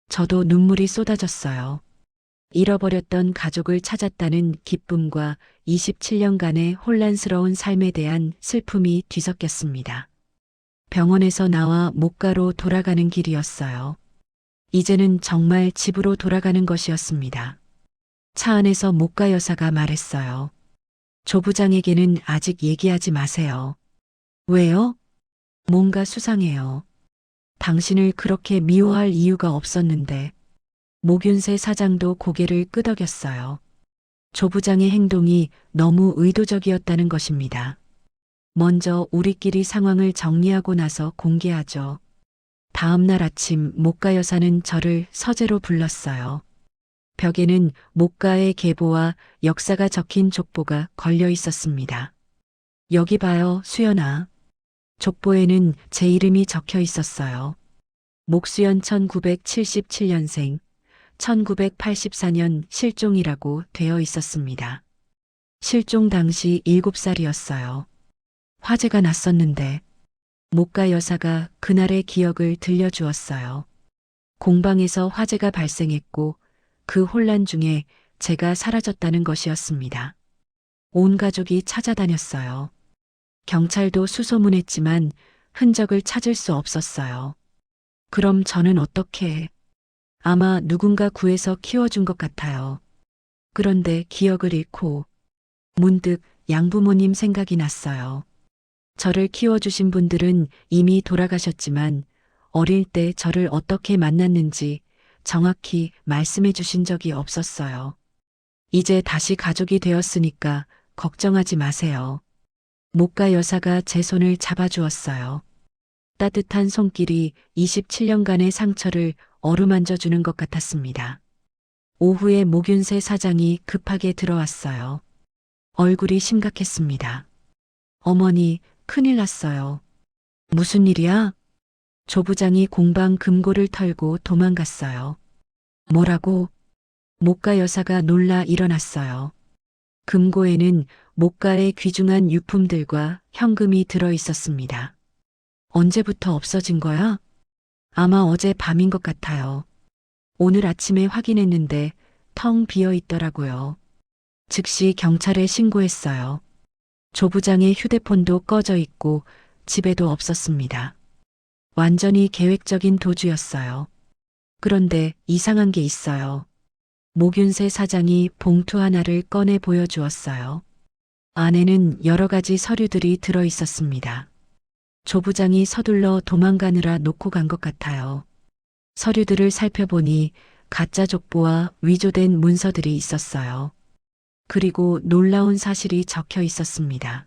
저도 눈물이 쏟아졌어요. 잃어버렸던 가족을 찾았다는 기쁨과 27년간의 혼란스러운 삶에 대한 슬픔이 뒤섞였습니다. 병원에서 나와 목가로 돌아가는 길이었어요. 이제는 정말 집으로 돌아가는 것이었습니다. 차 안에서 목가 여사가 말했어요. 조 부장에게는 아직 얘기하지 마세요. 왜요? 뭔가 수상해요. 당신을 그렇게 미워할 이유가 없었는데. 모균세 사장도 고개를 끄덕였어요. 조 부장의 행동이 너무 의도적이었다는 것입니다. 먼저 우리끼리 상황을 정리하고 나서 공개하죠. 다음 날 아침 목가 여사는 저를 서재로 불렀어요. 벽에는 목가의 계보와 역사가 적힌 족보가 걸려 있었습니다. 여기 봐요, 수연아. 족보에는 제 이름이 적혀 있었어요. 목수연 1977년생, 1984년 실종이라고 되어 있었습니다. 실종 당시 7살이었어요. 화재가 났었는데 목가 여사가 그날의 기억을 들려주었어요. 공방에서 화재가 발생했고 그 혼란 중에 제가 사라졌다는 것이었습니다. 온 가족이 찾아다녔어요. 경찰도 수소문했지만 흔적을 찾을 수 없었어요. 그럼 저는 어떻게? 아마 누군가 구해서 키워준 것 같아요. 그런데 기억을 잃고 문득 양부모님 생각이 났어요. 저를 키워주신 분들은 이미 돌아가셨지만 어릴 때 저를 어떻게 만났는지 정확히 말씀해 주신 적이 없었어요. 이제 다시 가족이 되었으니까 걱정하지 마세요. 목가 여사가 제 손을 잡아주었어요. 따뜻한 손길이 27년간의 상처를 어루만져 주는 것 같았습니다. 오후에 모균세 사장이 급하게 들어왔어요. 얼굴이 심각했습니다. 어머니, 큰일 났어요. 무슨 일이야? 조 부장이 공방 금고를 털고 도망갔어요. 뭐라고? 목가 여사가 놀라 일어났어요. 금고에는 목가의 귀중한 유품들과 현금이 들어 있었습니다. 언제부터 없어진 거야? 아마 어제 밤인 것 같아요. 오늘 아침에 확인했는데 텅 비어 있더라고요. 즉시 경찰에 신고했어요. 조 부장의 휴대폰도 꺼져 있고 집에도 없었습니다. 완전히 계획적인 도주였어요. 그런데 이상한 게 있어요. 모균세 사장이 봉투 하나를 꺼내 보여주었어요. 안에는 여러 가지 서류들이 들어 있었습니다. 조 부장이 서둘러 도망가느라 놓고 간 것 같아요. 서류들을 살펴보니 가짜 족보와 위조된 문서들이 있었어요. 그리고 놀라운 사실이 적혀 있었습니다.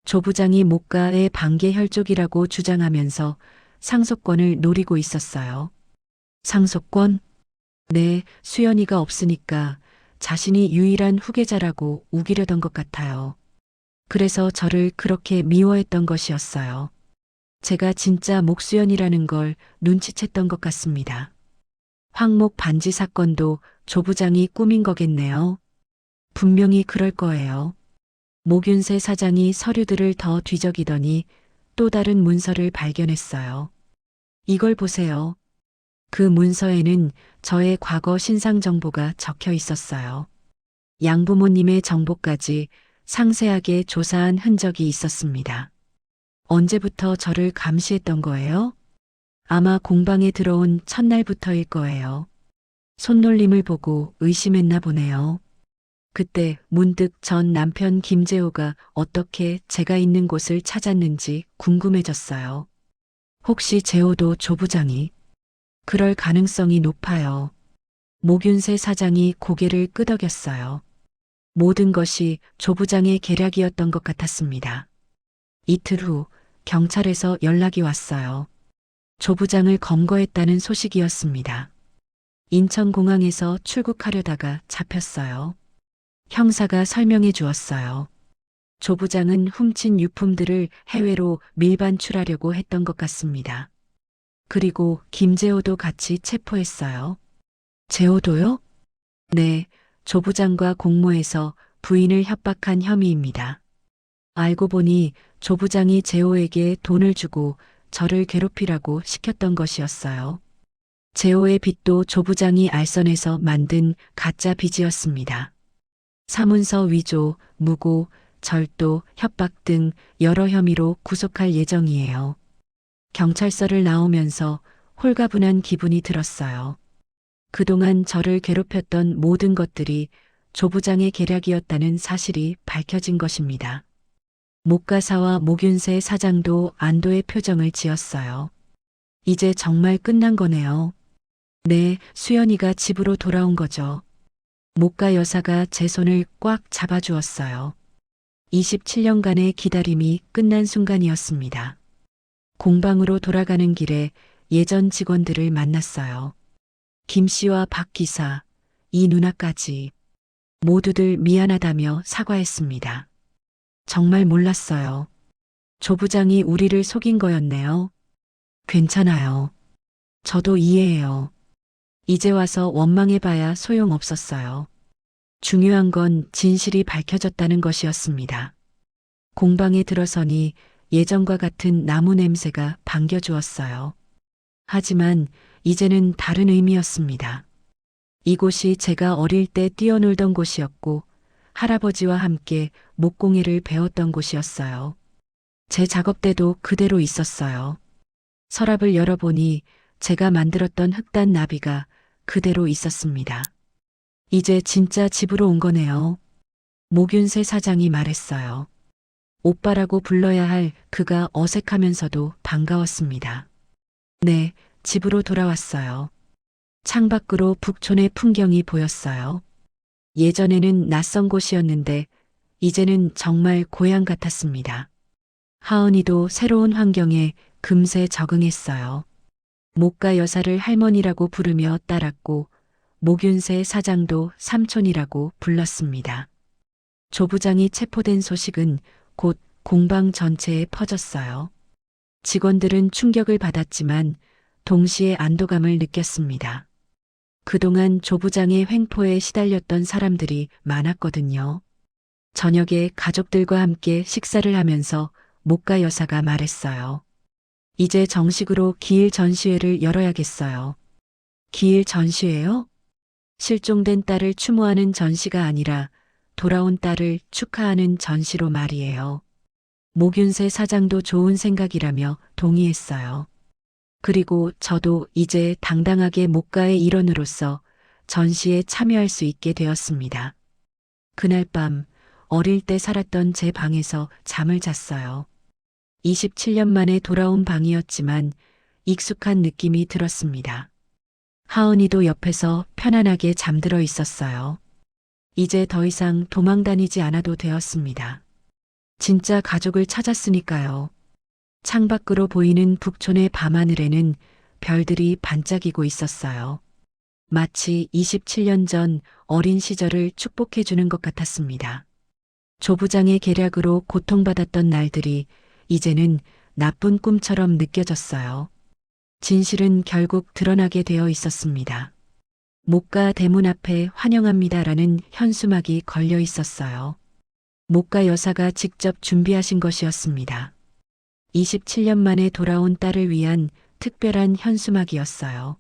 조 부장이 목가의 반개 혈족이라고 주장하면서 상속권을 노리고 있었어요. 상속권? 네, 수연이가 없으니까 자신이 유일한 후계자라고 우기려던 것 같아요. 그래서 저를 그렇게 미워했던 것이었어요. 제가 진짜 목수연이라는 걸 눈치챘던 것 같습니다. 황목 반지 사건도 조 부장이 꾸민 거겠네요. 분명히 그럴 거예요. 모균세 사장이 서류들을 더 뒤적이더니 또 다른 문서를 발견했어요. 이걸 보세요. 그 문서에는 저의 과거 신상 정보가 적혀 있었어요. 양부모님의 정보까지 상세하게 조사한 흔적이 있었습니다. 언제부터 저를 감시했던 거예요? 아마 공방에 들어온 첫날부터일 거예요. 손놀림을 보고 의심했나 보네요. 그때 문득 전 남편 김재호가 어떻게 제가 있는 곳을 찾았는지 궁금해졌어요. 혹시 재호도 조부장이? 그럴 가능성이 높아요. 모균세 사장이 고개를 끄덕였어요. 모든 것이 조부장의 계략이었던 것 같았습니다. 이틀 후 경찰에서 연락이 왔어요. 조부장을 검거했다는 소식이었습니다. 인천공항에서 출국하려다가 잡혔어요. 형사가 설명해 주었어요. 조부장은 훔친 유품들을 해외로 밀반출하려고 했던 것 같습니다. 그리고 김재호도 같이 체포했어요. 재호도요? 네, 조부장과 공모해서 부인을 협박한 혐의입니다. 알고 보니 조부장이 재호에게 돈을 주고 저를 괴롭히라고 시켰던 것이었어요. 재호의 빚도 조부장이 알선해서 만든 가짜 빚이었습니다. 사문서 위조, 무고, 절도, 협박 등 여러 혐의로 구속할 예정이에요. 경찰서를 나오면서 홀가분한 기분이 들었어요. 그동안 저를 괴롭혔던 모든 것들이 조부장의 계략이었다는 사실이 밝혀진 것입니다. 목가사와 모균세 사장도 안도의 표정을 지었어요. 이제 정말 끝난 거네요. 네, 수연이가 집으로 돌아온 거죠. 목가 여사가 제 손을 꽉 잡아주었어요. 27년간의 기다림이 끝난 순간이었습니다. 공방으로 돌아가는 길에 예전 직원들을 만났어요. 김 씨와 박 기사, 이 누나까지 모두들 미안하다며 사과했습니다. 정말 몰랐어요. 조 부장이 우리를 속인 거였네요. 괜찮아요. 저도 이해해요. 이제 와서 원망해봐야 소용없었어요. 중요한 건 진실이 밝혀졌다는 것이었습니다. 공방에 들어서니 예전과 같은 나무 냄새가 반겨주었어요. 하지만 이제는 다른 의미였습니다. 이곳이 제가 어릴 때 뛰어놀던 곳이었고 할아버지와 함께 목공예를 배웠던 곳이었어요. 제 작업대도 그대로 있었어요. 서랍을 열어보니 제가 만들었던 흑단 나비가 그대로 있었습니다. 이제 진짜 집으로 온 거네요. 모균세 사장이 말했어요. 오빠라고 불러야 할 그가 어색하면서도 반가웠습니다. 네, 집으로 돌아왔어요. 창밖으로 북촌의 풍경이 보였어요. 예전에는 낯선 곳이었는데 이제는 정말 고향 같았습니다. 하은이도 새로운 환경에 금세 적응했어요. 목가 여사를 할머니라고 부르며 따랐고 모균세 사장도 삼촌이라고 불렀습니다. 조 부장이 체포된 소식은 곧 공방 전체에 퍼졌어요. 직원들은 충격을 받았지만 동시에 안도감을 느꼈습니다. 그동안 조 부장의 횡포에 시달렸던 사람들이 많았거든요. 저녁에 가족들과 함께 식사를 하면서 목가 여사가 말했어요. 이제 정식으로 기일 전시회를 열어야겠어요. 기일 전시회요? 실종된 딸을 추모하는 전시가 아니라 돌아온 딸을 축하하는 전시로 말이에요. 모균세 사장도 좋은 생각이라며 동의했어요. 그리고 저도 이제 당당하게 목가의 일원으로서 전시에 참여할 수 있게 되었습니다. 그날 밤 어릴 때 살았던 제 방에서 잠을 잤어요. 27년 만에 돌아온 방이었지만 익숙한 느낌이 들었습니다. 하은이도 옆에서 편안하게 잠들어 있었어요. 이제 더 이상 도망 다니지 않아도 되었습니다. 진짜 가족을 찾았으니까요. 창밖으로 보이는 북촌의 밤하늘에는 별들이 반짝이고 있었어요. 마치 27년 전 어린 시절을 축복해주는 것 같았습니다. 조 부장의 계략으로 고통받았던 날들이 이제는 나쁜 꿈처럼 느껴졌어요. 진실은 결국 드러나게 되어 있었습니다. 목가 대문 앞에 환영합니다라는 현수막이 걸려 있었어요. 목가 여사가 직접 준비하신 것이었습니다. 27년 만에 돌아온 딸을 위한 특별한 현수막이었어요.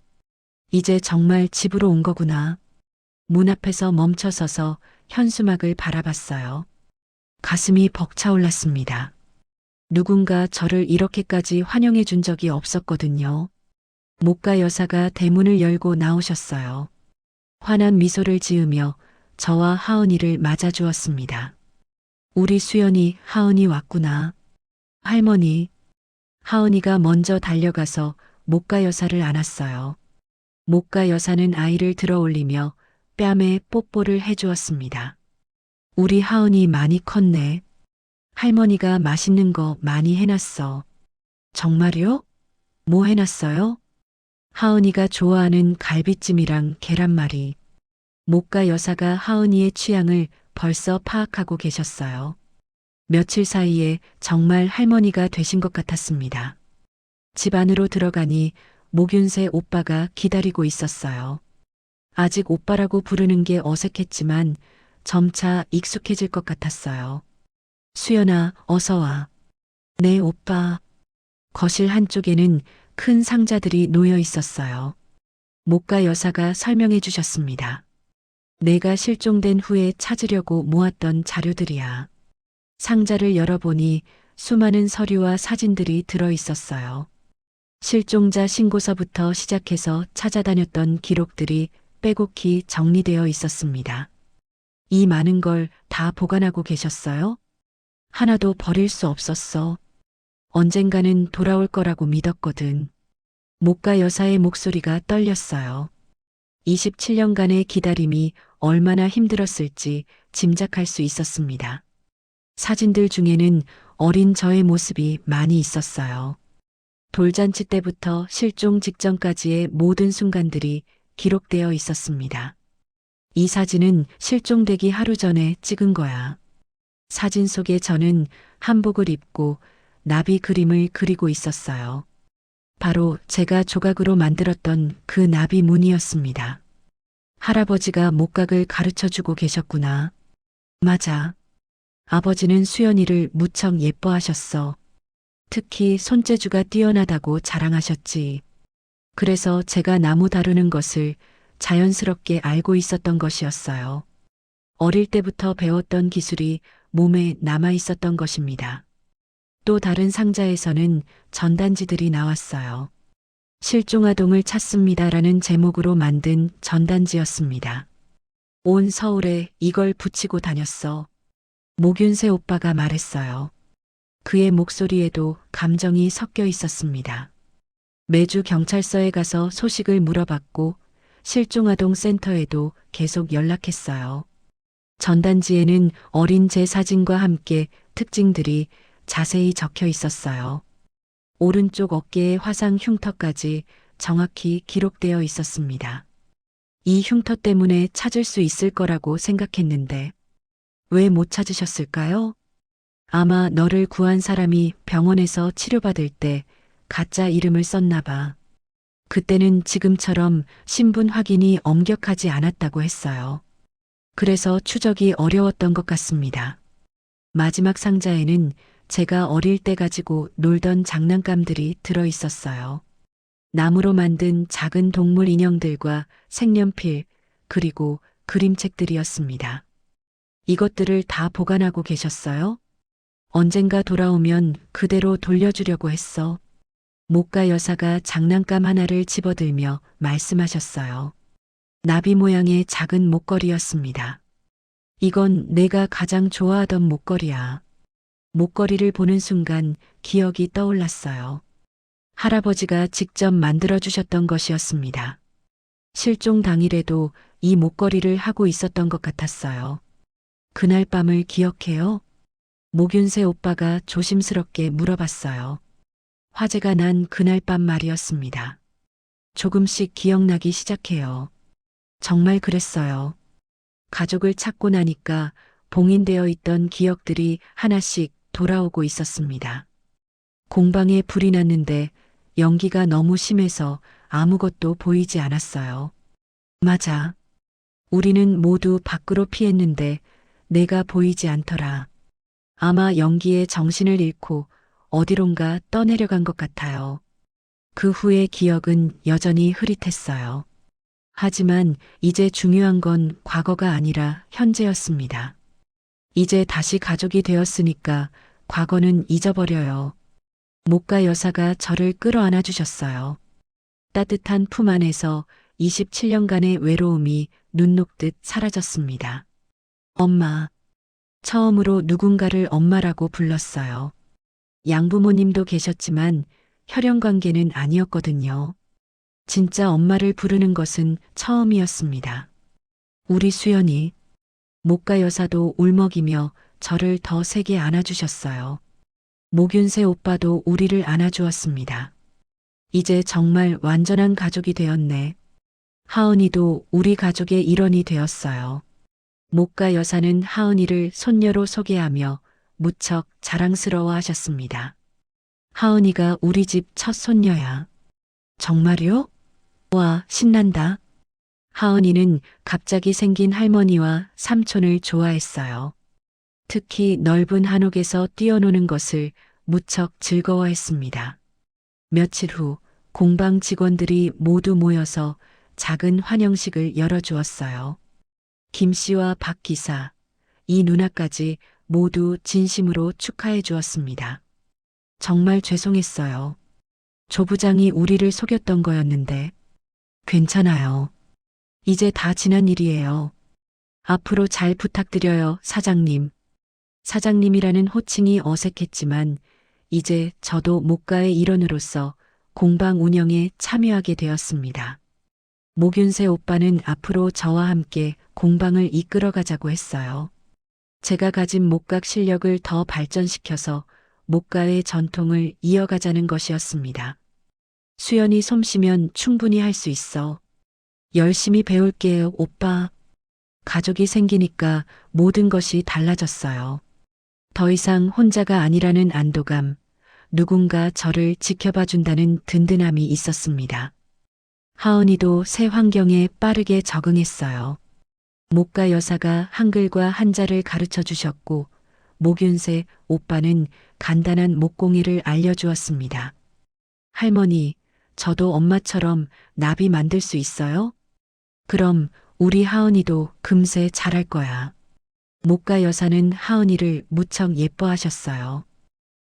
이제 정말 집으로 온 거구나. 문 앞에서 멈춰서서 현수막을 바라봤어요. 가슴이 벅차올랐습니다. 누군가 저를 이렇게까지 환영해 준 적이 없었거든요. 목가 여사가 대문을 열고 나오셨어요. 환한 미소를 지으며 저와 하은이를 맞아주었습니다. 우리 수연이 하은이 왔구나. 할머니, 하은이가 먼저 달려가서 목가 여사를 안았어요. 목가 여사는 아이를 들어 올리며 뺨에 뽀뽀를 해주었습니다. 우리 하은이 많이 컸네. 할머니가 맛있는 거 많이 해놨어. 정말요? 뭐 해놨어요? 하은이가 좋아하는 갈비찜이랑 계란말이. 목가 여사가 하은이의 취향을 벌써 파악하고 계셨어요. 며칠 사이에 정말 할머니가 되신 것 같았습니다. 집 안으로 들어가니 목윤세 오빠가 기다리고 있었어요. 아직 오빠라고 부르는 게 어색했지만 점차 익숙해질 것 같았어요. 수연아, 어서 와. 네, 오빠. 거실 한쪽에는 큰 상자들이 놓여 있었어요. 목가 여사가 설명해 주셨습니다. 내가 실종된 후에 찾으려고 모았던 자료들이야. 상자를 열어보니 수많은 서류와 사진들이 들어 있었어요. 실종자 신고서부터 시작해서 찾아다녔던 기록들이 빼곡히 정리되어 있었습니다. 이 많은 걸 다 보관하고 계셨어요? 하나도 버릴 수 없었어. 언젠가는 돌아올 거라고 믿었거든. 목가 여사의 목소리가 떨렸어요. 27년간의 기다림이 얼마나 힘들었을지 짐작할 수 있었습니다. 사진들 중에는 어린 저의 모습이 많이 있었어요. 돌잔치 때부터 실종 직전까지의 모든 순간들이 기록되어 있었습니다. 이 사진은 실종되기 하루 전에 찍은 거야. 사진 속에 저는 한복을 입고 나비 그림을 그리고 있었어요. 바로 제가 조각으로 만들었던 그 나비 무늬였습니다. 할아버지가 목각을 가르쳐 주고 계셨구나. 맞아. 아버지는 수연이를 무척 예뻐하셨어. 특히 손재주가 뛰어나다고 자랑하셨지. 그래서 제가 나무 다루는 것을 자연스럽게 알고 있었던 것이었어요. 어릴 때부터 배웠던 기술이 몸에 남아 있었던 것입니다. 또 다른 상자에서는 전단지들이 나왔어요. 실종아동을 찾습니다라는 제목으로 만든 전단지였습니다. 온 서울에 이걸 붙이고 다녔어. 목윤세 오빠가 말했어요. 그의 목소리에도 감정이 섞여 있었습니다. 매주 경찰서에 가서 소식을 물어봤고 실종아동 센터에도 계속 연락했어요. 전단지에는 어린 제 사진과 함께 특징들이 자세히 적혀 있었어요. 오른쪽 어깨의 화상 흉터까지 정확히 기록되어 있었습니다. 이 흉터 때문에 찾을 수 있을 거라고 생각했는데 왜 못 찾으셨을까요? 아마 너를 구한 사람이 병원에서 치료받을 때 가짜 이름을 썼나 봐. 그때는 지금처럼 신분 확인이 엄격하지 않았다고 했어요. 그래서 추적이 어려웠던 것 같습니다. 마지막 상자에는 제가 어릴 때 가지고 놀던 장난감들이 들어 있었어요. 나무로 만든 작은 동물 인형들과 색연필, 그리고 그림책들이었습니다. 이것들을 다 보관하고 계셨어요? 언젠가 돌아오면 그대로 돌려주려고 했어. 목가 여사가 장난감 하나를 집어들며 말씀하셨어요. 나비 모양의 작은 목걸이였습니다. 이건 내가 가장 좋아하던 목걸이야. 목걸이를 보는 순간 기억이 떠올랐어요. 할아버지가 직접 만들어주셨던 것이었습니다. 실종 당일에도 이 목걸이를 하고 있었던 것 같았어요. 그날 밤을 기억해요? 목윤세 오빠가 조심스럽게 물어봤어요. 화재가 난 그날 밤 말이었습니다. 조금씩 기억나기 시작해요. 정말 그랬어요. 가족을 찾고 나니까 봉인되어 있던 기억들이 하나씩 돌아오고 있었습니다. 공방에 불이 났는데 연기가 너무 심해서 아무것도 보이지 않았어요. 맞아. 우리는 모두 밖으로 피했는데 내가 보이지 않더라. 아마 연기에 정신을 잃고 어디론가 떠내려간 것 같아요. 그 후의 기억은 여전히 흐릿했어요. 하지만 이제 중요한 건 과거가 아니라 현재였습니다. 이제 다시 가족이 되었으니까 과거는 잊어버려요. 목가 여사가 저를 끌어안아 주셨어요. 따뜻한 품 안에서 27년간의 외로움이 눈 녹듯 사라졌습니다. 엄마. 처음으로 누군가를 엄마라고 불렀어요. 양부모님도 계셨지만 혈연 관계는 아니었거든요. 진짜 엄마를 부르는 것은 처음이었습니다. 우리 수연이, 목가 여사도 울먹이며 저를 더 세게 안아주셨어요. 목윤세 오빠도 우리를 안아주었습니다. 이제 정말 완전한 가족이 되었네. 하은이도 우리 가족의 일원이 되었어요. 목가 여사는 하은이를 손녀로 소개하며 무척 자랑스러워 하셨습니다. 하은이가 우리 집 첫 손녀야. 정말요? 와, 신난다. 하은이는 갑자기 생긴 할머니와 삼촌을 좋아했어요. 특히 넓은 한옥에서 뛰어노는 것을 무척 즐거워했습니다. 며칠 후 공방 직원들이 모두 모여서 작은 환영식을 열어주었어요. 김 씨와 박 기사, 이 누나까지 모두 진심으로 축하해 주었습니다. 정말 죄송했어요. 조 부장이 우리를 속였던 거였는데. 괜찮아요. 이제 다 지난 일이에요. 앞으로 잘 부탁드려요, 사장님. 사장님이라는 호칭이 어색했지만 이제 저도 목가의 일원으로서 공방 운영에 참여하게 되었습니다. 목윤세 오빠는 앞으로 저와 함께 공방을 이끌어가자고 했어요. 제가 가진 목각 실력을 더 발전시켜서 목가의 전통을 이어가자는 것이었습니다. 수연이 솜씨면 충분히 할 수 있어. 열심히 배울게요, 오빠. 가족이 생기니까 모든 것이 달라졌어요. 더 이상 혼자가 아니라는 안도감, 누군가 저를 지켜봐 준다는 든든함이 있었습니다. 하은이도 새 환경에 빠르게 적응했어요. 목가 여사가 한글과 한자를 가르쳐 주셨고, 목윤세 오빠는 간단한 목공예를 알려주었습니다. 할머니, 저도 엄마처럼 나비 만들 수 있어요? 그럼 우리 하은이도 금세 잘할 거야. 목가 여사는 하은이를 무척 예뻐하셨어요.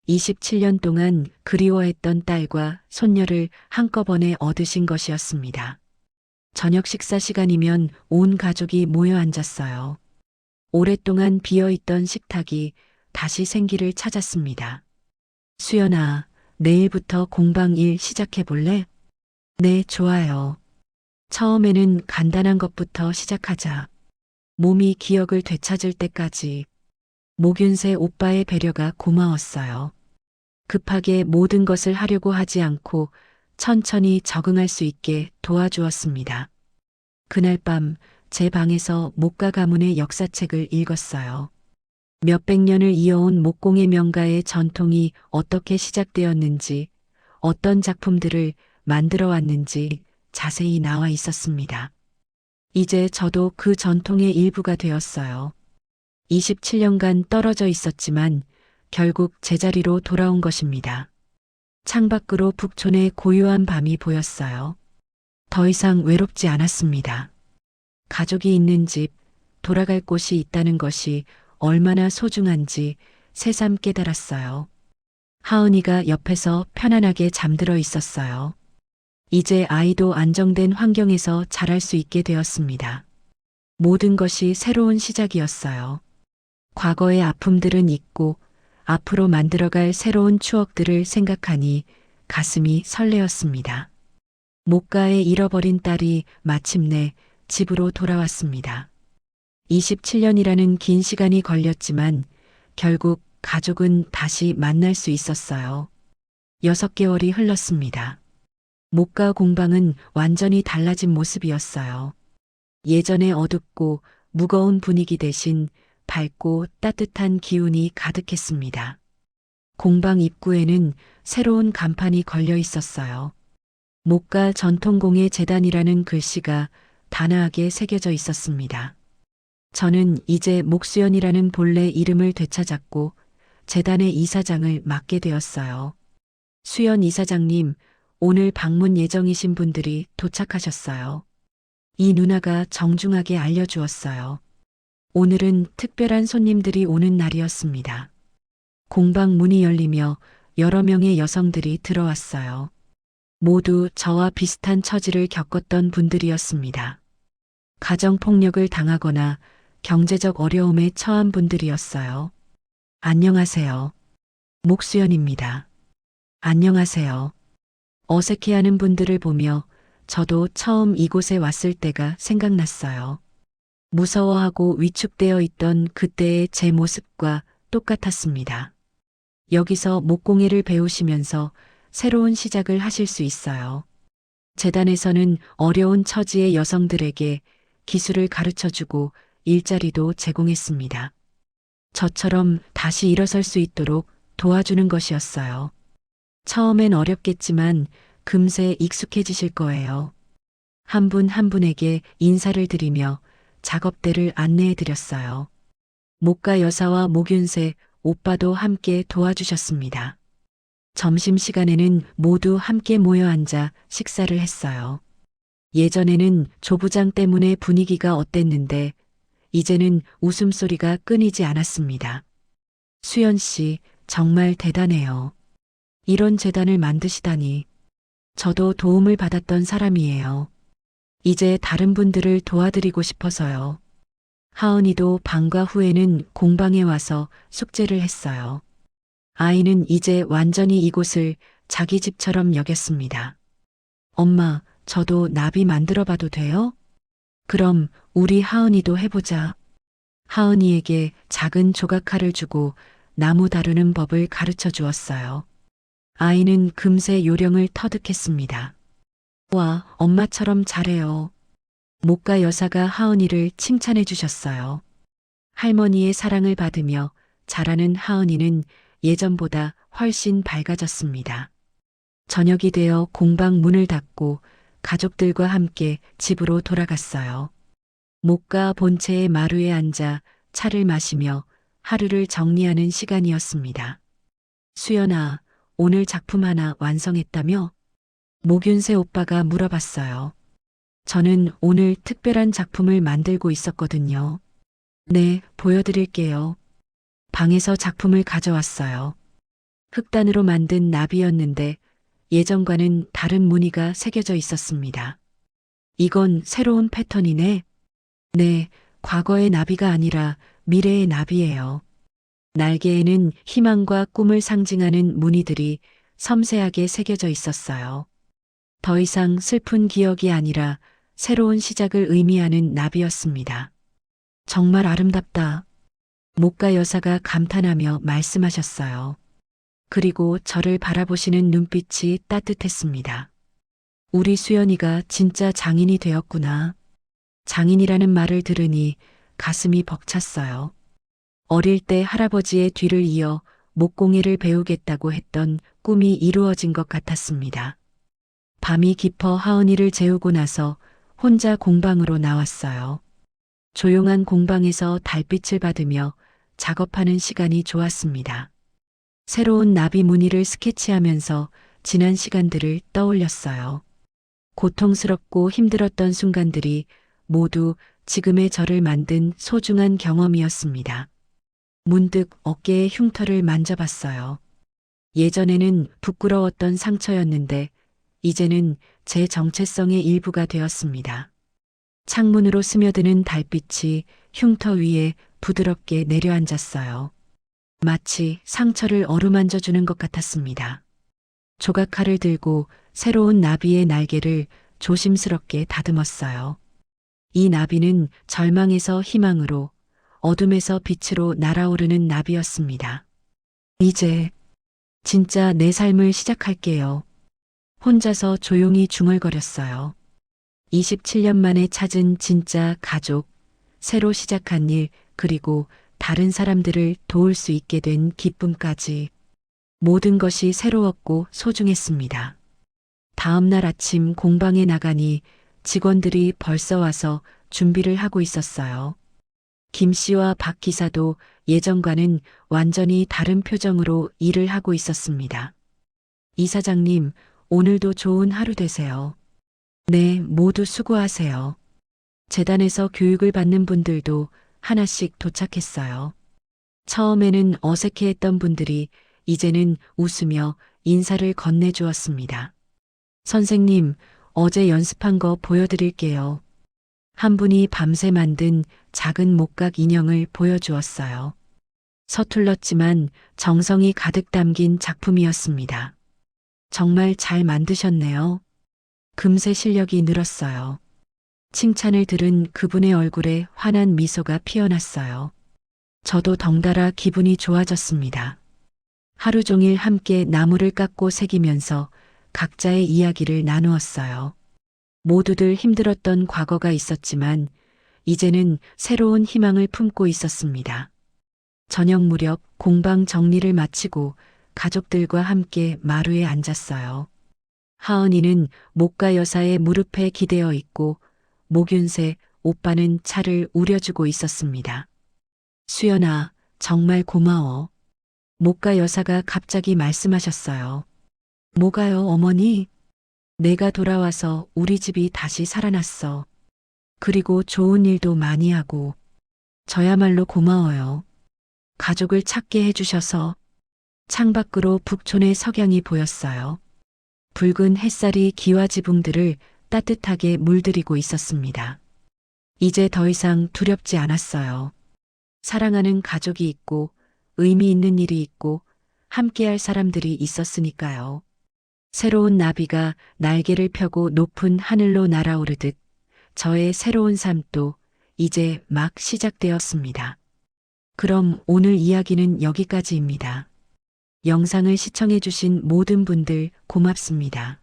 27년 동안 그리워했던 딸과 손녀를 한꺼번에 얻으신 것이었습니다. 저녁 식사 시간이면 온 가족이 모여 앉았어요. 오랫동안 비어있던 식탁이 다시 생기를 찾았습니다. 수연아, 내일부터 공방 일 시작해 볼래? 네, 좋아요. 처음에는 간단한 것부터 시작하자. 몸이 기억을 되찾을 때까지. 목윤세 오빠의 배려가 고마웠어요. 급하게 모든 것을 하려고 하지 않고 천천히 적응할 수 있게 도와주었습니다. 그날 밤 제 방에서 목가 가문의 역사책을 읽었어요. 몇백 년을 이어온 목공의 명가의 전통이 어떻게 시작되었는지, 어떤 작품들을 만들어 왔는지 자세히 나와 있었습니다. 이제 저도 그 전통의 일부가 되었어요. 27년간 떨어져 있었지만 결국 제자리로 돌아온 것입니다. 창밖으로 북촌의 고요한 밤이 보였어요. 더 이상 외롭지 않았습니다. 가족이 있는 집, 돌아갈 곳이 있다는 것이 얼마나 소중한지 새삼 깨달았어요. 하은이가 옆에서 편안하게 잠들어 있었어요. 이제 아이도 안정된 환경에서 자랄 수 있게 되었습니다. 모든 것이 새로운 시작이었어요. 과거의 아픔들은 잊고 앞으로 만들어갈 새로운 추억들을 생각하니 가슴이 설레었습니다. 목가에 잃어버린 딸이 마침내 집으로 돌아왔습니다. 27년이라는 긴 시간이 걸렸지만 결국 가족은 다시 만날 수 있었어요. 6개월이 흘렀습니다. 목가 공방은 완전히 달라진 모습이었어요. 예전의 어둡고 무거운 분위기 대신 밝고 따뜻한 기운이 가득했습니다. 공방 입구에는 새로운 간판이 걸려 있었어요. 목가 전통공예 재단이라는 글씨가 단아하게 새겨져 있었습니다. 저는 이제 목수연이라는 본래 이름을 되찾았고 재단의 이사장을 맡게 되었어요. 수연 이사장님, 오늘 방문 예정이신 분들이 도착하셨어요. 이 누나가 정중하게 알려주었어요. 오늘은 특별한 손님들이 오는 날이었습니다. 공방 문이 열리며 여러 명의 여성들이 들어왔어요. 모두 저와 비슷한 처지를 겪었던 분들이었습니다. 가정폭력을 당하거나 경제적 어려움에 처한 분들이었어요. 안녕하세요. 목수연입니다. 안녕하세요. 어색해하는 분들을 보며 저도 처음 이곳에 왔을 때가 생각났어요. 무서워하고 위축되어 있던 그때의 제 모습과 똑같았습니다. 여기서 목공예를 배우시면서 새로운 시작을 하실 수 있어요. 재단에서는 어려운 처지의 여성들에게 기술을 가르쳐주고 일자리도 제공했습니다. 저처럼 다시 일어설 수 있도록 도와주는 것이었어요. 처음엔 어렵겠지만 금세 익숙해지실 거예요. 한 분 한 분에게 인사를 드리며 작업대를 안내해 드렸어요. 목가 여사와 목윤세 오빠도 함께 도와주셨습니다. 점심시간에는 모두 함께 모여 앉아 식사를 했어요. 예전에는 조부장 때문에 분위기가 어땠는데 이제는 웃음소리가 끊이지 않았습니다. 수연 씨, 정말 대단해요. 이런 재단을 만드시다니. 저도 도움을 받았던 사람이에요. 이제 다른 분들을 도와드리고 싶어서요. 하은이도 방과 후에는 공방에 와서 숙제를 했어요. 아이는 이제 완전히 이곳을 자기 집처럼 여겼습니다. 엄마, 저도 나비 만들어 봐도 돼요? 그럼 우리 하은이도 해보자. 하은이에게 작은 조각칼을 주고 나무 다루는 법을 가르쳐 주었어요. 아이는 금세 요령을 터득했습니다. 와, 엄마처럼 잘해요. 목가 여사가 하은이를 칭찬해 주셨어요. 할머니의 사랑을 받으며 자라는 하은이는 예전보다 훨씬 밝아졌습니다. 저녁이 되어 공방 문을 닫고 가족들과 함께 집으로 돌아갔어요. 목가 본체의 마루에 앉아 차를 마시며 하루를 정리하는 시간이었습니다. 수연아, 오늘 작품 하나 완성했다며? 목윤세 오빠가 물어봤어요. 저는 오늘 특별한 작품을 만들고 있었거든요. 네, 보여드릴게요. 방에서 작품을 가져왔어요. 흑단으로 만든 나비였는데 예전과는 다른 무늬가 새겨져 있었습니다. 이건 새로운 패턴이네. 네, 과거의 나비가 아니라 미래의 나비예요. 날개에는 희망과 꿈을 상징하는 무늬들이 섬세하게 새겨져 있었어요. 더 이상 슬픈 기억이 아니라 새로운 시작을 의미하는 나비였습니다. 정말 아름답다. 목가 여사가 감탄하며 말씀하셨어요. 그리고 저를 바라보시는 눈빛이 따뜻했습니다. 우리 수연이가 진짜 장인이 되었구나. 장인이라는 말을 들으니 가슴이 벅찼어요. 어릴 때 할아버지의 뒤를 이어 목공예를 배우겠다고 했던 꿈이 이루어진 것 같았습니다. 밤이 깊어 하은이를 재우고 나서 혼자 공방으로 나왔어요. 조용한 공방에서 달빛을 받으며 작업하는 시간이 좋았습니다. 새로운 나비 무늬를 스케치하면서 지난 시간들을 떠올렸어요. 고통스럽고 힘들었던 순간들이 모두 지금의 저를 만든 소중한 경험이었습니다. 문득 어깨의 흉터를 만져봤어요. 예전에는 부끄러웠던 상처였는데 이제는 제 정체성의 일부가 되었습니다. 창문으로 스며드는 달빛이 흉터 위에 부드럽게 내려앉았어요. 마치 상처를 어루만져 주는 것 같았습니다. 조각칼을 들고 새로운 나비의 날개를 조심스럽게 다듬었어요. 이 나비는 절망에서 희망으로, 어둠에서 빛으로 날아오르는 나비였습니다. 이제 진짜 내 삶을 시작할게요. 혼자서 조용히 중얼거렸어요. 27년 만에 찾은 진짜 가족, 새로 시작한 일, 그리고 다른 사람들을 도울 수 있게 된 기쁨까지 모든 것이 새로웠고 소중했습니다. 다음 날 아침 공방에 나가니 직원들이 벌써 와서 준비를 하고 있었어요. 김 씨와 박 기사도 예전과는 완전히 다른 표정으로 일을 하고 있었습니다. 이사장님, 오늘도 좋은 하루 되세요. 네, 모두 수고하세요. 재단에서 교육을 받는 분들도 하나씩 도착했어요. 처음에는 어색해했던 분들이 이제는 웃으며 인사를 건네주었습니다. 선생님, 어제 연습한 거 보여드릴게요. 한 분이 밤새 만든 작은 목각 인형을 보여주었어요. 서툴렀지만 정성이 가득 담긴 작품이었습니다. 정말 잘 만드셨네요. 금세 실력이 늘었어요. 칭찬을 들은 그분의 얼굴에 환한 미소가 피어났어요. 저도 덩달아 기분이 좋아졌습니다. 하루 종일 함께 나무를 깎고 새기면서 각자의 이야기를 나누었어요. 모두들 힘들었던 과거가 있었지만 이제는 새로운 희망을 품고 있었습니다. 저녁 무렵 공방 정리를 마치고 가족들과 함께 마루에 앉았어요. 하은이는 목가 여사의 무릎에 기대어 있고 목윤세 오빠는 차를 우려주고 있었습니다. 수연아, 정말 고마워. 목가 여사가 갑자기 말씀하셨어요. 뭐가요, 어머니? 내가 돌아와서 우리 집이 다시 살아났어. 그리고 좋은 일도 많이 하고. 저야말로 고마워요. 가족을 찾게 해주셔서. 창밖으로 북촌의 석양이 보였어요. 붉은 햇살이 기와 지붕들을 따뜻하게 물들이고 있었습니다. 이제 더 이상 두렵지 않았어요. 사랑하는 가족이 있고 의미 있는 일이 있고 함께할 사람들이 있었으니까요. 새로운 나비가 날개를 펴고 높은 하늘로 날아오르듯 저의 새로운 삶도 이제 막 시작되었습니다. 그럼 오늘 이야기는 여기까지입니다. 영상을 시청해주신 모든 분들 고맙습니다.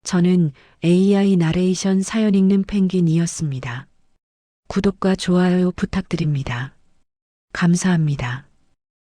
저는 AI 나레이션 사연 읽는 펭귄이었습니다. 구독과 좋아요 부탁드립니다. 감사합니다.